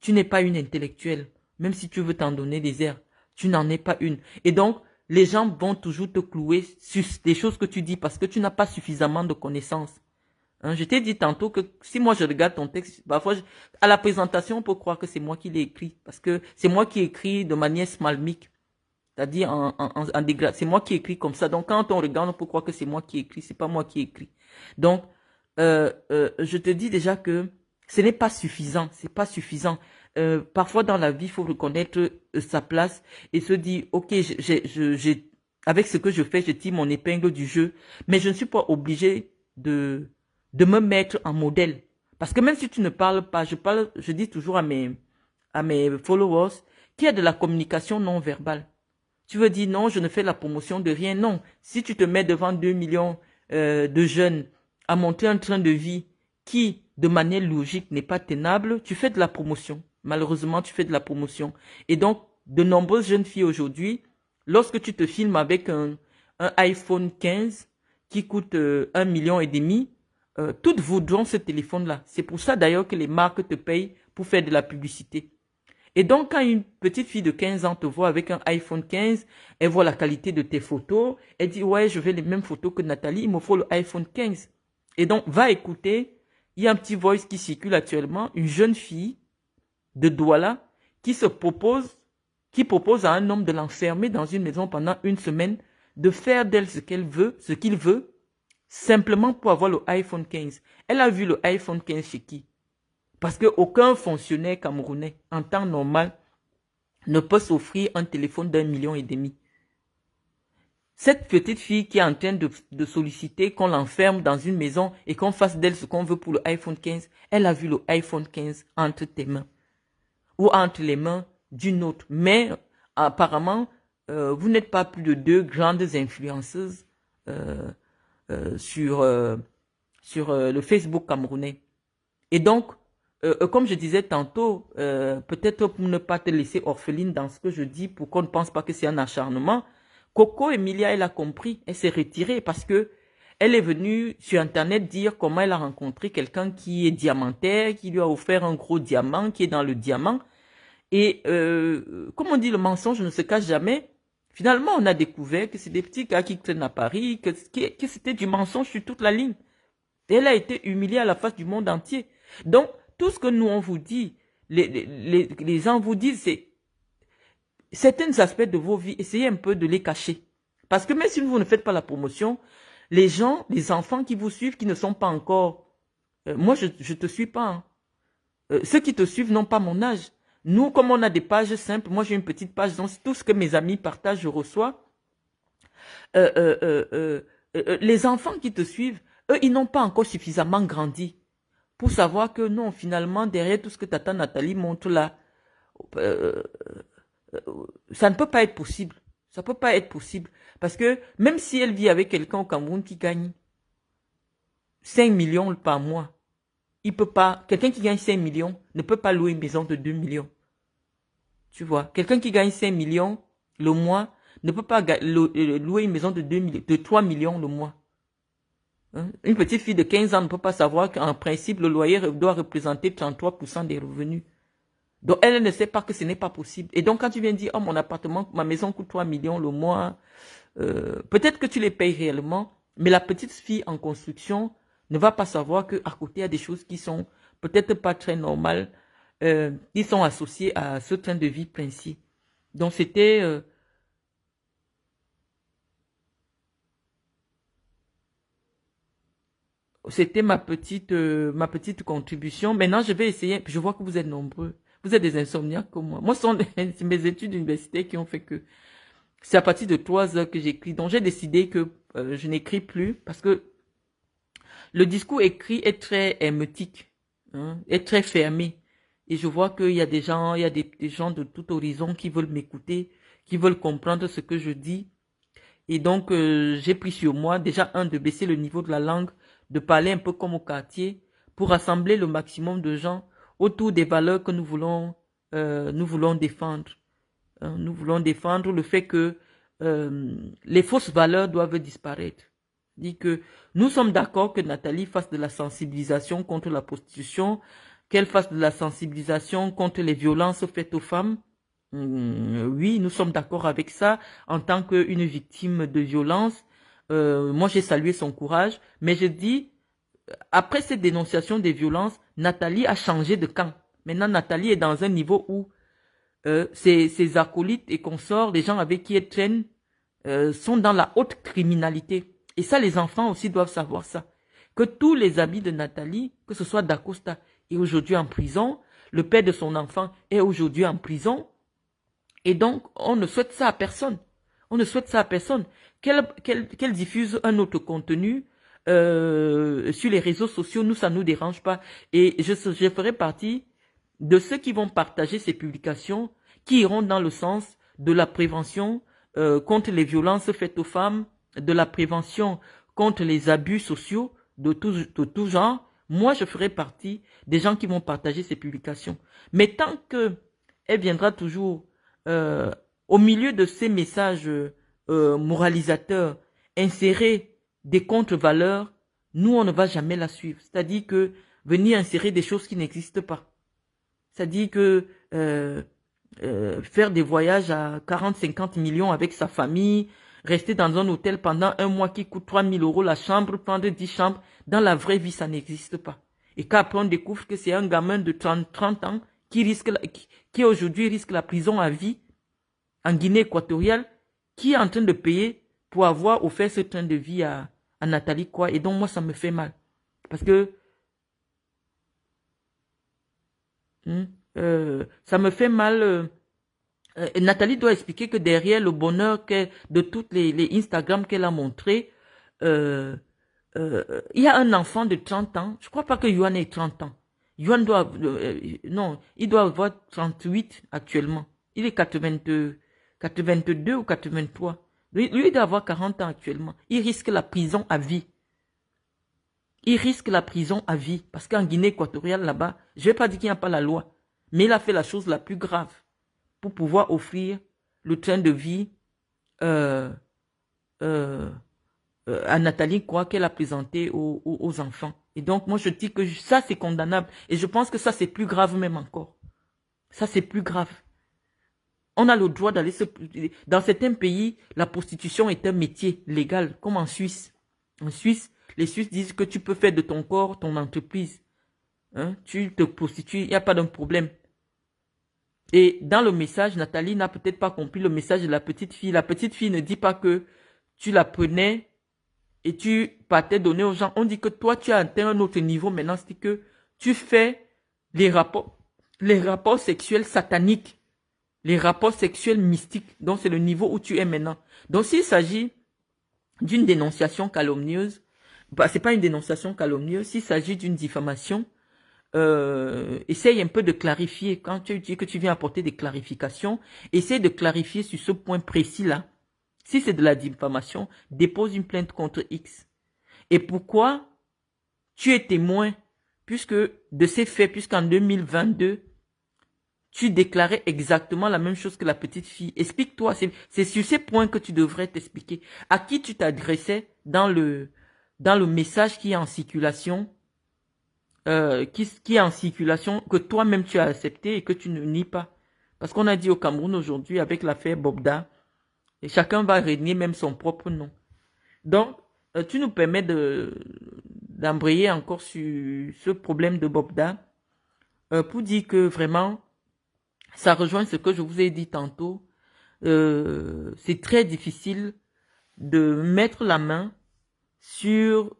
Tu n'es pas une intellectuelle, même si tu veux t'en donner des airs. Tu n'en es pas une. Et donc, les gens vont toujours te clouer sur des choses que tu dis parce que tu n'as pas suffisamment de connaissances. Hein, je t'ai dit tantôt que si moi je regarde ton texte, parfois à la présentation, on peut croire que c'est moi qui l'ai écrit parce que c'est moi qui écris de manière smalmique, c'est-à-dire en dégradé. C'est moi qui écris comme ça. Donc quand on regarde, on peut croire que c'est moi qui écris, c'est pas moi qui écris. Donc je te dis déjà que ce n'est pas suffisant, c'est pas suffisant. Parfois dans la vie, il faut reconnaître sa place et se dire, ok, avec ce que je fais, je tire mon épingle du jeu, mais je ne suis pas obligé de me mettre en modèle. Parce que même si tu ne parles pas, je dis toujours à mes followers qu'il y a de la communication non verbale. Tu veux dire non, je ne fais la promotion de rien. Non, si tu te mets devant 2 millions de jeunes à montrer un train de vie qui, de manière logique, n'est pas tenable, tu fais de la promotion. Malheureusement, tu fais de la promotion. Et donc, de nombreuses jeunes filles aujourd'hui, lorsque tu te filmes avec un iPhone 15 qui coûte 1,5 million, toutes voudront ce téléphone-là. C'est pour ça d'ailleurs que les marques te payent pour faire de la publicité. Et donc, quand une petite fille de 15 ans te voit avec un iPhone 15, elle voit la qualité de tes photos, elle dit, ouais, je veux les mêmes photos que Nathalie, il me faut le iPhone 15. Et donc, va écouter, il y a un petit voice qui circule actuellement, une jeune fille de Douala qui propose à un homme de l'enfermer dans une maison pendant 1 semaine, de faire d'elle ce qu'il veut, simplement pour avoir le iPhone 15. Elle a vu le iPhone 15 chez qui? Parce qu'aucun fonctionnaire camerounais, en temps normal, ne peut s'offrir un téléphone d'1,5 million. Cette petite fille qui est en train de solliciter qu'on l'enferme dans une maison et qu'on fasse d'elle ce qu'on veut pour le iPhone 15, elle a vu le iPhone 15 entre tes mains ou entre les mains d'une autre. Mais apparemment, vous n'êtes pas plus de 2 grandes influenceuses euh, sur le Facebook camerounais. Et donc, comme je disais tantôt, peut-être pour ne pas te laisser orpheline dans ce que je dis, pour qu'on ne pense pas que c'est un acharnement, Coco Emilia, elle a compris, elle s'est retirée parce que elle est venue sur Internet dire comment elle a rencontré quelqu'un qui est diamantaire, qui lui a offert un gros diamant, qui est dans le diamant. Et comme on dit, le mensonge ne se cache jamais. Finalement, on a découvert que c'est des petits gars qui traînent à Paris, que c'était du mensonge sur toute la ligne. Et elle a été humiliée à la face du monde entier. Donc, tout ce que nous, on vous dit, les gens vous disent, c'est certains aspects de vos vies, essayez un peu de les cacher. Parce que même si vous ne faites pas la promotion, les gens, les enfants qui vous suivent, qui ne sont pas encore... moi, je ne te suis pas. Hein. Ceux qui te suivent n'ont pas mon âge. Nous, comme on a des pages simples, moi j'ai une petite page, donc tout ce que mes amis partagent, je reçois. Euh, euh, euh, euh, les enfants qui te suivent, eux, ils n'ont pas encore suffisamment grandi pour savoir que non, finalement, derrière tout ce que Tata Nathalie montre là, euh, ça ne peut pas être possible. Ça ne peut pas être possible. Parce que même si elle vit avec quelqu'un au Cameroun qui gagne 5 millions par mois, Il peut pas, quelqu'un qui gagne 5 millions ne peut pas louer une maison de 2 millions. Tu vois, quelqu'un qui gagne 5 millions le mois ne peut pas louer une maison de 2 millions, de 3 millions le mois. Hein? Une petite fille de 15 ans ne peut pas savoir qu'en principe, le loyer doit représenter 33% des revenus. Donc, elle ne sait pas que ce n'est pas possible. Et donc, quand tu viens dire, oh, mon appartement, ma maison coûte 3 millions le mois, peut-être que tu les payes réellement, mais la petite fille en construction ne va pas savoir qu'à côté, il y a des choses qui sont peut-être pas très normales, qui sont associées à ce train de vie princier. Donc, c'était ma petite contribution. Maintenant, je vais essayer. Je vois que vous êtes nombreux. Vous êtes des insomniaques comme moi. Moi, ce sont mes études universitaires qui ont fait que c'est à partir de 3 heures que j'écris. Donc, j'ai décidé que je n'écris plus parce que le discours écrit est très hermétique, hein, est très fermé. Et je vois qu'il y a des gens, il y a des gens de tout horizon qui veulent m'écouter, qui veulent comprendre ce que je dis. Et donc, j'ai pris sur moi, déjà, de baisser le niveau de la langue, de parler un peu comme au quartier, pour rassembler le maximum de gens autour des valeurs que nous voulons défendre. Hein. Nous voulons défendre le fait que les fausses valeurs doivent disparaître. Dit que nous sommes d'accord que Nathalie fasse de la sensibilisation contre la prostitution, qu'elle fasse de la sensibilisation contre les violences faites aux femmes. Oui, nous sommes d'accord avec ça. En tant qu'une victime de violence, moi j'ai salué son courage, mais je dis, après cette dénonciation des violences, Nathalie a changé de camp. Maintenant, Nathalie est dans un niveau où ses acolytes et consorts, les gens avec qui elle traîne, sont dans la haute criminalité. Et ça, les enfants aussi doivent savoir ça. Que tous les amis de Nathalie, que ce soit Dacosta, est aujourd'hui en prison, le père de son enfant est aujourd'hui en prison, et donc on ne souhaite ça à personne. On ne souhaite ça à personne. Qu'elle diffuse un autre contenu sur les réseaux sociaux, nous, ça ne nous dérange pas. Et je ferai partie de ceux qui vont partager ces publications, qui iront dans le sens de la prévention contre les violences faites aux femmes, de la prévention contre les abus sociaux de tout genre. Moi, je ferai partie des gens qui vont partager ces publications. Mais tant que elle viendra toujours euh, au milieu de ces messages moralisateurs, insérer des contre-valeurs, nous, on ne va jamais la suivre. C'est-à-dire que venir insérer des choses qui n'existent pas. C'est-à-dire que faire des voyages à 40-50 millions avec sa famille, rester dans un hôtel pendant un mois qui coûte 3 000 € la chambre, prendre 10 chambres, dans la vraie vie, ça n'existe pas. Et qu'après on découvre que c'est un gamin de 30 ans qui aujourd'hui risque la prison à vie en Guinée équatoriale, qui est en train de payer pour avoir offert ce train de vie à Nathalie quoi. Et donc moi, ça me fait mal. Parce que ça me fait mal. Nathalie doit expliquer que derrière le bonheur de toutes les Instagram qu'elle a montré, il y a un enfant de 30 ans. Je ne crois pas que Yohan ait 30 ans. Yohan doit, non, il doit avoir 38 actuellement. Il est 82 ou 83. Lui, il doit avoir 40 ans actuellement. Il risque la prison à vie. Il risque la prison à vie. Parce qu'en Guinée équatoriale, là-bas, je ne vais pas dire qu'il n'y a pas la loi. Mais il a fait la chose la plus grave pour pouvoir offrir le train de vie euh, euh, à Nathalie quoi qu'elle a présenté aux enfants. Et donc, moi, je dis que ça, c'est condamnable. Et je pense que ça, c'est plus grave même encore. Ça, c'est plus grave. On a le droit d'aller se... Dans certains pays, la prostitution est un métier légal, comme en Suisse. En Suisse, les Suisses disent que tu peux faire de ton corps ton entreprise. Hein? Tu te prostitues, il n'y a pas de problème. Et dans le message, Nathalie n'a peut-être pas compris le message de la petite fille. La petite fille ne dit pas que tu la prenais et tu partais donner aux gens. On dit que toi, tu as atteint un autre niveau maintenant. C'est que tu fais les rapports sexuels sataniques, les rapports sexuels mystiques. Donc, c'est le niveau où tu es maintenant. Donc, s'il s'agit d'une dénonciation calomnieuse, bah, c'est pas une dénonciation calomnieuse. S'il s'agit d'une diffamation, essaye un peu de clarifier. Quand tu dis que tu viens apporter des clarifications, essaye de clarifier sur ce point précis-là. Si c'est de la diffamation, dépose une plainte contre X. Et pourquoi tu es témoin puisque de ces faits, puisqu'en 2022, tu déclarais exactement la même chose que la petite fille. Explique-toi, c'est sur ces points que tu devrais t'expliquer. À qui tu t'adressais dans le message qui est en circulation, qui est en circulation, que toi-même tu as accepté et que tu ne nies pas. Parce qu'on a dit au Cameroun aujourd'hui, avec l'affaire Bobda, et chacun va régner même son propre nom. Donc, tu nous permets d'embrayer encore sur ce problème de Bobda, pour dire que vraiment, ça rejoint ce que je vous ai dit tantôt. C'est très difficile de mettre la main sur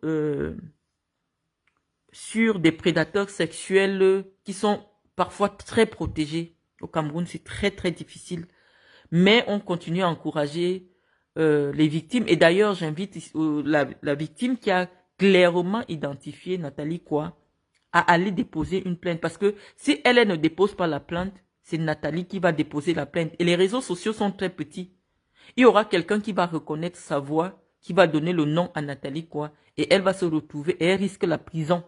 des prédateurs sexuels qui sont parfois très protégés. Au Cameroun, c'est très très difficile. Mais on continue à encourager les victimes. Et d'ailleurs, j'invite la victime qui a clairement identifié Nathalie Kwa à aller déposer une plainte. Parce que si elle ne dépose pas la plainte, c'est Nathalie qui va déposer la plainte. Et les réseaux sociaux sont très petits. Il y aura quelqu'un qui va reconnaître sa voix, qui va donner le nom à Nathalie Kwa. Et elle va se retrouver et elle risque la prison.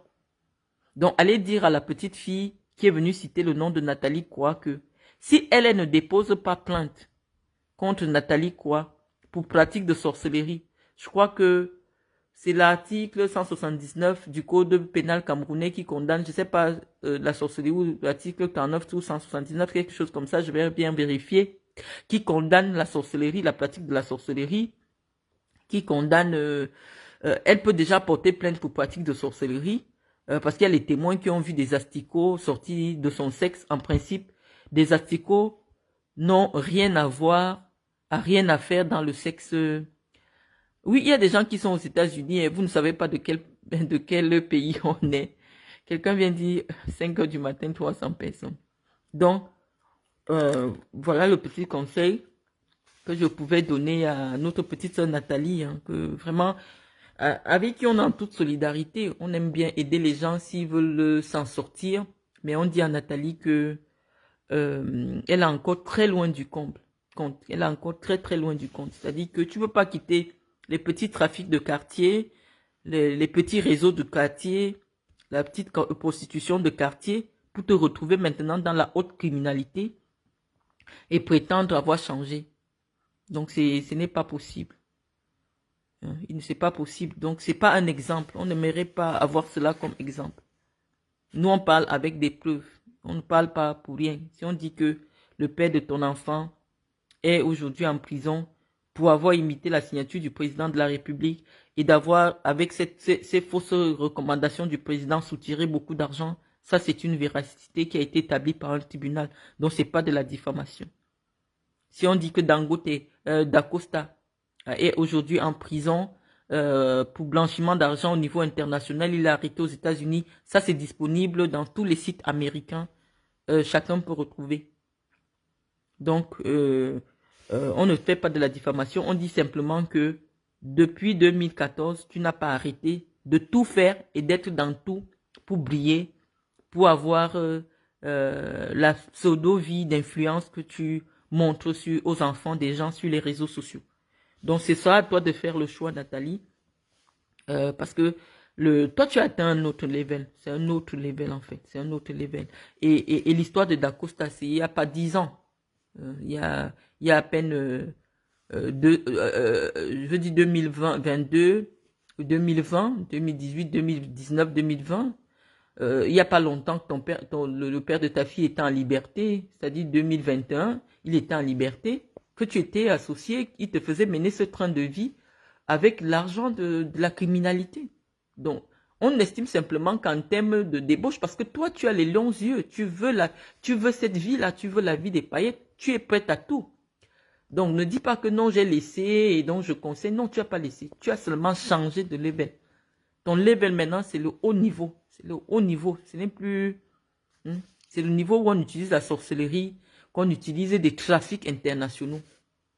Donc, allez dire à la petite fille qui est venue citer le nom de Nathalie Kwa que si elle ne dépose pas plainte contre Nathalie Kwa pour pratique de sorcellerie, je crois que c'est l'article 179 du code pénal camerounais qui condamne, je ne sais pas, la sorcellerie ou l'article 49 ou 179, quelque chose comme ça, je vais bien vérifier, qui condamne la sorcellerie, la pratique de la sorcellerie, qui condamne, elle peut déjà porter plainte pour pratique de sorcellerie, parce qu'il y a les témoins qui ont vu des asticots sortis de son sexe. En principe, des asticots n'ont rien à voir, rien à faire dans le sexe. Oui, il y a des gens qui sont aux États-Unis et vous ne savez pas de quel pays on est. Quelqu'un vient dire 5 heures du matin, 300 personnes. Donc, voilà le petit conseil que je pouvais donner à notre petite sœur Nathalie, hein, que vraiment, avec qui on est en toute solidarité, on aime bien aider les gens s'ils veulent s'en sortir, mais on dit à Nathalie que elle est encore très loin du compte. Elle est encore très très loin du compte. C'est-à-dire que tu ne peux pas quitter les petits trafics de quartier, les petits réseaux de quartier, la petite prostitution de quartier, pour te retrouver maintenant dans la haute criminalité et prétendre avoir changé. Donc ce n'est pas possible. C'est pas possible. Donc c'est pas un exemple. On n'aimerait pas avoir cela comme exemple. Nous on parle avec des preuves. On ne parle pas pour rien. Si on dit que le père de ton enfant est aujourd'hui en prison pour avoir imité la signature du président de la République et d'avoir, avec ces fausses recommandations du président, soutiré beaucoup d'argent, ça c'est une véracité qui a été établie par un tribunal. Donc c'est pas de la diffamation. Si on dit que Dangote, Dacosta est aujourd'hui en prison pour blanchiment d'argent au niveau international, il est arrêté aux États-Unis, ça c'est disponible dans tous les sites américains, chacun peut retrouver. Donc, on ne fait pas de la diffamation, on dit simplement que depuis 2014, tu n'as pas arrêté de tout faire et d'être dans tout pour briller, pour avoir la pseudo-vie d'influence que tu montres aux enfants des gens sur les réseaux sociaux. Donc, c'est ça à toi de faire le choix, Nathalie, parce que toi, tu as atteint un autre level. C'est un autre level, en fait. C'est un autre level. Et l'histoire de Dacosta, c'est il n'y a pas 10 ans. Il y a à peine, je dis 2020, 22, 2020, 2018, 2019, 2020. Il n'y a pas longtemps que le père de ta fille était en liberté, c'est-à-dire 2021, il était en liberté, que tu étais associé, il te faisait mener ce train de vie avec l'argent de la criminalité. Donc, on estime simplement qu'en termes de débauche, parce que toi, tu as les longs yeux, tu veux cette vie-là, tu veux la vie des paillettes, tu es prête à tout. Donc, ne dis pas que non, j'ai laissé et donc je conseille. Non, tu n'as pas laissé. Tu as seulement changé de level. Ton level maintenant, c'est le haut niveau. C'est le haut niveau. Ce n'est plus... c'est le niveau où on utilise la sorcellerie, qu'on utilise des trafics internationaux.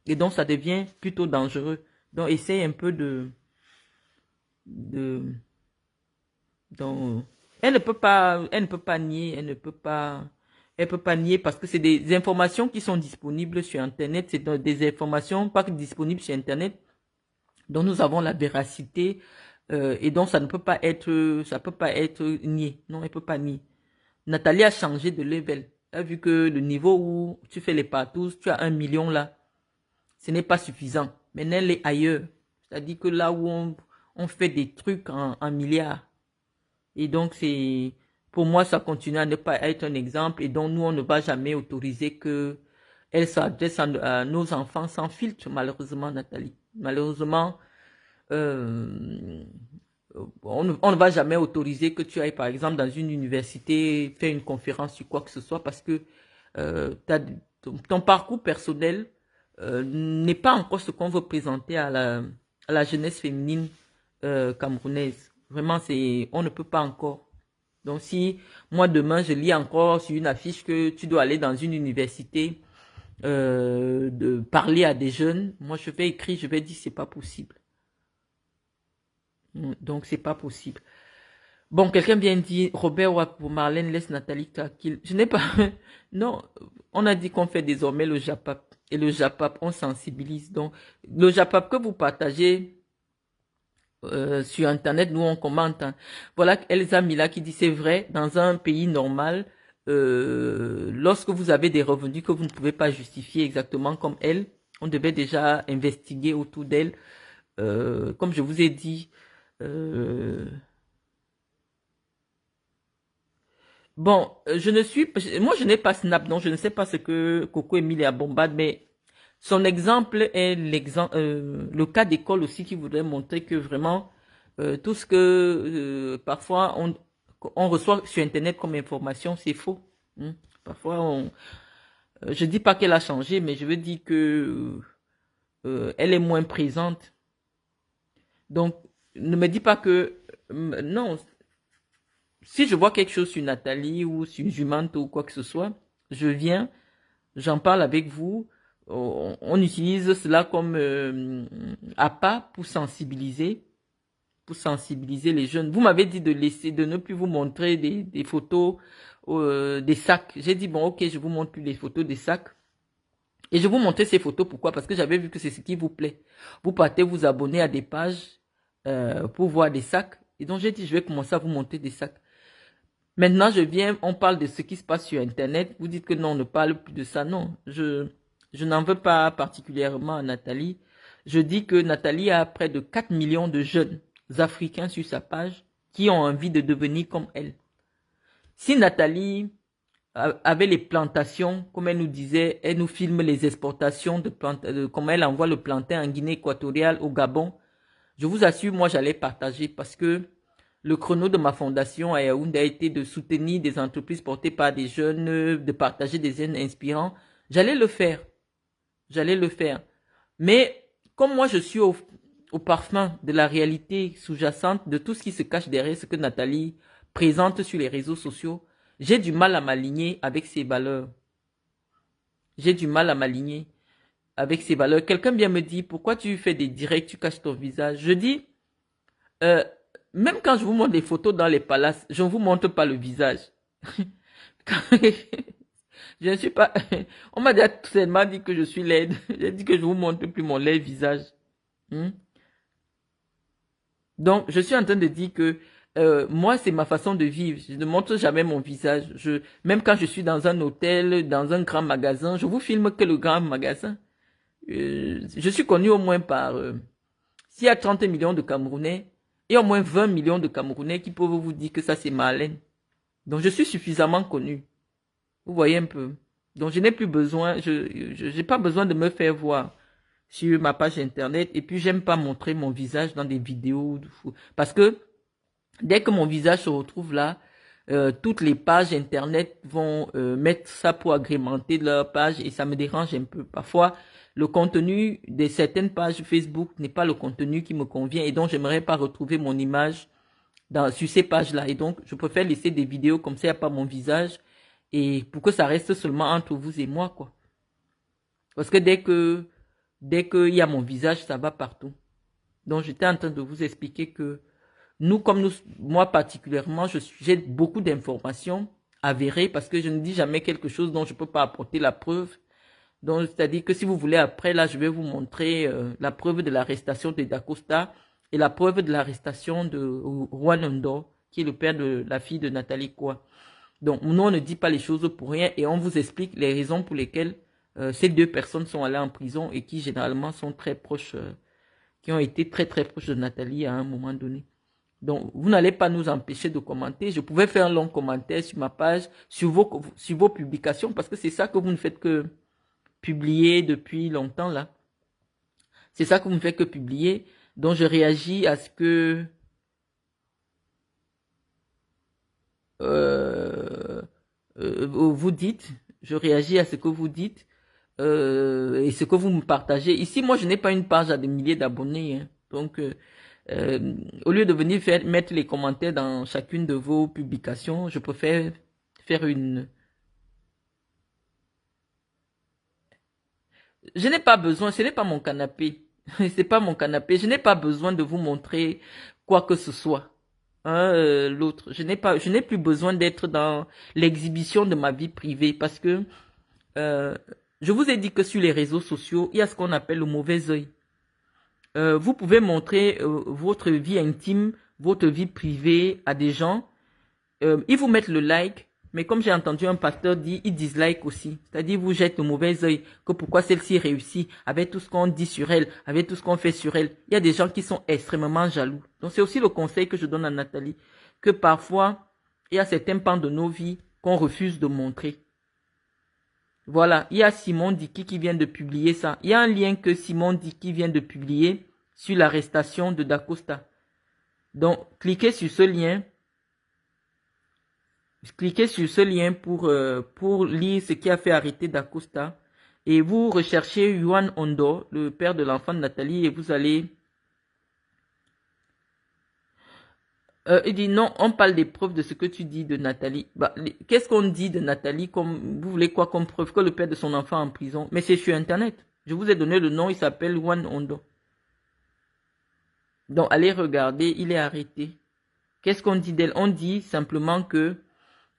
Et donc, ça devient plutôt dangereux. Donc, essaye un peu donc, elle ne peut pas nier, elle peut pas nier parce que c'est des informations qui sont disponibles sur Internet, c'est des informations pas disponibles sur Internet dont nous avons la véracité Et donc, ça peut pas être nié. Non, elle peut pas nier. Nathalie a changé de level. Elle a vu que le niveau où tu fais les partous, tu as 1 million là, ce n'est pas suffisant. Maintenant, elle est ailleurs. C'est-à-dire que là où on fait des trucs en milliards. Et donc, pour moi, ça continue à ne pas être un exemple. Et donc, nous, on ne va jamais autoriser que elle s'adresse à nos enfants sans filtre, malheureusement, Nathalie. Malheureusement, euh, on ne va jamais autoriser que tu ailles, par exemple, dans une université, faire une conférence sur quoi que ce soit, parce que ton parcours personnel n'est pas encore ce qu'on veut présenter à la jeunesse féminine camerounaise. Vraiment, on ne peut pas encore. Donc, si moi, demain, je lis encore sur une affiche que tu dois aller dans une université, de parler à des jeunes, moi, je vais écrire, je vais dire, c'est pas possible. Donc, c'est pas possible. Bon, quelqu'un vient dire, Robert ou pour Marlène, laisse Nathalie tranquille. Je n'ai pas, non, on a dit qu'on fait désormais le JAPAP. Et le JAPAP, on sensibilise. Donc, le JAPAP que vous partagez sur Internet, nous on commente. Hein. Voilà Elsa Mila qui dit, c'est vrai, dans un pays normal, lorsque vous avez des revenus que vous ne pouvez pas justifier exactement comme elle, on devait déjà investiguer autour d'elle. Comme je vous ai dit, bon, moi je n'ai pas Snap, donc je ne sais pas ce que Coco Emilia bombade, mais son exemple est le cas d'école aussi qui voudrait montrer que vraiment tout ce que parfois on reçoit sur Internet comme information, c'est faux. Hein. Parfois, je dis pas qu'elle a changé, mais je veux dire que elle est moins présente. Donc, ne me dis pas que non. Si je vois quelque chose sur Nathalie ou sur Jumento ou quoi que ce soit, je viens, j'en parle avec vous. On utilise cela comme appât pour sensibiliser les jeunes. Vous m'avez dit de ne plus vous montrer des photos des sacs. J'ai dit bon ok, je vous montre plus les photos des sacs. Et je vous montrais ces photos pourquoi? Parce que j'avais vu que c'est ce qui vous plaît. Vous partez vous abonner à des pages pour voir des sacs. Et donc j'ai dit je vais commencer à vous montrer des sacs. Maintenant, on parle de ce qui se passe sur Internet. Vous dites que non, on ne parle plus de ça. Non, je n'en veux pas particulièrement à Nathalie. Je dis que Nathalie a près de 4 millions de jeunes africains sur sa page qui ont envie de devenir comme elle. Si Nathalie avait les plantations, comme elle nous disait, elle nous filme les exportations de plantains, comme elle envoie le plantain en Guinée équatoriale, au Gabon, je vous assure, moi j'allais partager parce que le chrono de ma fondation à Yaoundé a été de soutenir des entreprises portées par des jeunes, de partager des jeunes inspirants. J'allais le faire. J'allais le faire. Mais comme moi je suis au parfum de la réalité sous-jacente, de tout ce qui se cache derrière ce que Nathalie présente sur les réseaux sociaux, j'ai du mal à m'aligner avec ses valeurs. J'ai du mal à m'aligner avec ses valeurs. Quelqu'un vient me dire, pourquoi tu fais des directs, tu caches ton visage? Je dis, euh, même quand je vous montre des photos dans les palaces, je ne vous montre pas le visage. Je ne suis pas... On m'a déjà tellement dit que je suis laide. J'ai dit que je ne vous montre plus mon laid visage. Hmm? Donc, je suis en train de dire que moi, c'est ma façon de vivre. Je ne montre jamais mon visage. Même quand je suis dans un hôtel, dans un grand magasin, je vous filme que le grand magasin. Je suis connu au moins par... s'il y a 30 millions de Camerounais, il y a au moins 20 millions de Camerounais qui peuvent vous dire que ça c'est Marlène. Donc je suis suffisamment connu. Vous voyez un peu. Donc je n'ai plus besoin, je n'ai pas besoin de me faire voir sur ma page internet. Et puis j'aime pas montrer mon visage dans des vidéos. Parce que dès que mon visage se retrouve là, toutes les pages internet vont mettre ça pour agrémenter leur page et ça me dérange un peu. Parfois, le contenu de certaines pages Facebook n'est pas le contenu qui me convient et donc j'aimerais pas retrouver mon image sur ces pages-là. Et donc, je préfère laisser des vidéos comme ça, il n'y a pas mon visage et pour que ça reste seulement entre vous et moi, quoi. Parce que dès qu'il y a mon visage, ça va partout. Donc, j'étais en train de vous expliquer que moi particulièrement, j'ai beaucoup d'informations avérées parce que je ne dis jamais quelque chose dont je ne peux pas apporter la preuve. Donc, c'est-à-dire que si vous voulez, après, là, je vais vous montrer la preuve de l'arrestation de Dacosta. et la preuve de l'arrestation de Juan Ondo, qui est le père de la fille de Nathalie Koua. Donc, nous, on ne dit pas les choses pour rien et on vous explique les raisons pour lesquelles ces deux personnes sont allées en prison et qui, généralement, sont très proches, qui ont été très, très proches de Nathalie à un moment donné. Donc, vous n'allez pas nous empêcher de commenter. Je pouvais faire un long commentaire sur ma page, sur vos publications, parce que c'est ça que vous ne faites que publier depuis longtemps, là. C'est ça que vous ne faites que publier. Donc, je réagis à ce que vous dites. Je réagis à ce que vous dites et ce que vous me partagez. Ici, moi, je n'ai pas une page à des milliers d'abonnés. Hein. Donc, au lieu de venir mettre les commentaires dans chacune de vos publications, je préfère faire une... Je n'ai pas besoin, ce n'est pas mon canapé. C'est pas mon canapé. Je n'ai pas besoin de vous montrer quoi que ce soit. Hein, l'autre. Je n'ai plus besoin d'être dans l'exhibition de ma vie privée parce que euh, je vous ai dit que sur les réseaux sociaux, il y a ce qu'on appelle le mauvais œil. Vous pouvez montrer votre vie intime, votre vie privée à des gens. Ils vous mettent le like, mais comme j'ai entendu un pasteur dire, ils dislike aussi. C'est-à-dire, vous jettent le mauvais œil, que pourquoi celle-ci réussit, avec tout ce qu'on dit sur elle, avec tout ce qu'on fait sur elle. Il y a des gens qui sont extrêmement jaloux. Donc, c'est aussi le conseil que je donne à Nathalie, que parfois, il y a certains pans de nos vies qu'on refuse de montrer. Voilà, il y a Simon Dicky qui vient de publier ça. Il y a un lien que Simon Dicky vient de publier sur l'arrestation de Dacosta. Donc, cliquez sur ce lien. Cliquez sur ce lien pour lire ce qui a fait arrêter Dacosta. Et vous recherchez Juan Ondo, le père de l'enfant de Nathalie, et vous allez... il dit non, on parle des preuves de ce que tu dis de Nathalie. Bah, qu'est-ce qu'on dit de Nathalie comme vous voulez quoi comme preuve que le père de son enfant est en prison? Mais c'est sur Internet. Je vous ai donné le nom, il s'appelle Juan Ondo. Donc allez regarder, il est arrêté. Qu'est-ce qu'on dit d'elle? On dit simplement que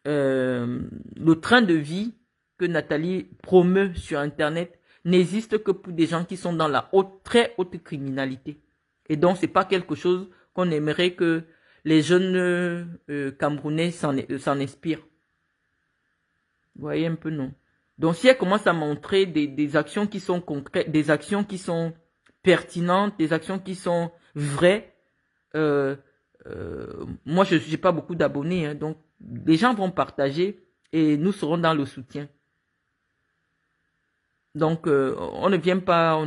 le train de vie que Nathalie promeut sur Internet n'existe que pour des gens qui sont dans la très haute criminalité. Et donc, c'est pas quelque chose qu'on aimerait que les jeunes Camerounais s'en inspirent. Vous voyez un peu, non? Donc, si elle commence à montrer des actions qui sont concrètes, des actions qui sont pertinentes, des actions qui sont vraies, moi, je n'ai pas beaucoup d'abonnés, hein, donc les gens vont partager et nous serons dans le soutien. Donc, on ne vient pas, on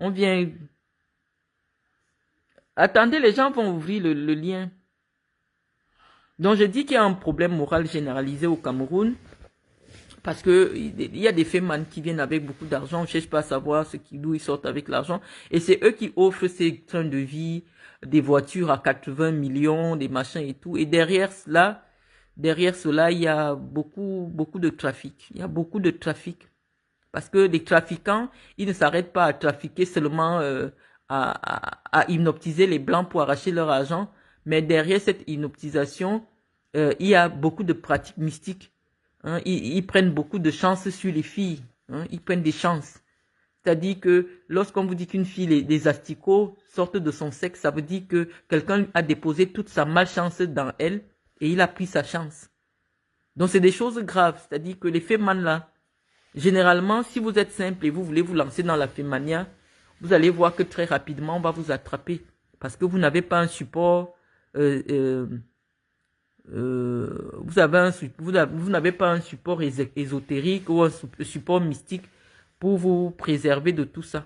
vient. Attendez, les gens vont ouvrir le lien. Donc, je dis qu'il y a un problème moral généralisé au Cameroun parce que il y a des fémans qui viennent avec beaucoup d'argent, on ne cherche pas à savoir d'où ils sortent avec l'argent et c'est eux qui offrent ces trains de vie, des voitures à 80 millions, des machins et tout. Et derrière cela, il y a beaucoup de trafic. Il y a beaucoup de trafic. Parce que les trafiquants, ils ne s'arrêtent pas à trafiquer seulement à hypnotiser les blancs pour arracher leur argent. Mais derrière cette hypnotisation, il y a beaucoup de pratiques mystiques. Hein. Ils prennent beaucoup de chances sur les filles. Hein. Ils prennent des chances. C'est-à-dire que lorsqu'on vous dit qu'une fille, des asticots sortent de son sexe, ça veut dire que quelqu'un a déposé toute sa malchance dans elle et il a pris sa chance. Donc c'est des choses graves. C'est-à-dire que les fémans là, généralement, si vous êtes simple et vous voulez vous lancer dans la fémania, vous allez voir que très rapidement, on va vous attraper. Parce que vous n'avez pas un support... vous n'avez pas un support ésotérique ou un support mystique pour vous préserver de tout ça.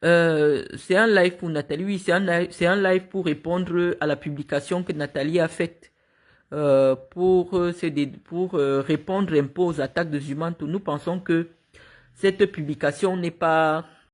C'est un live pour Nathalie. Oui, c'est un live pour répondre à la publication que Nathalie a faite. Pour répondre un peu aux attaques de Zumanto. Nous pensons que cette publication n'est pas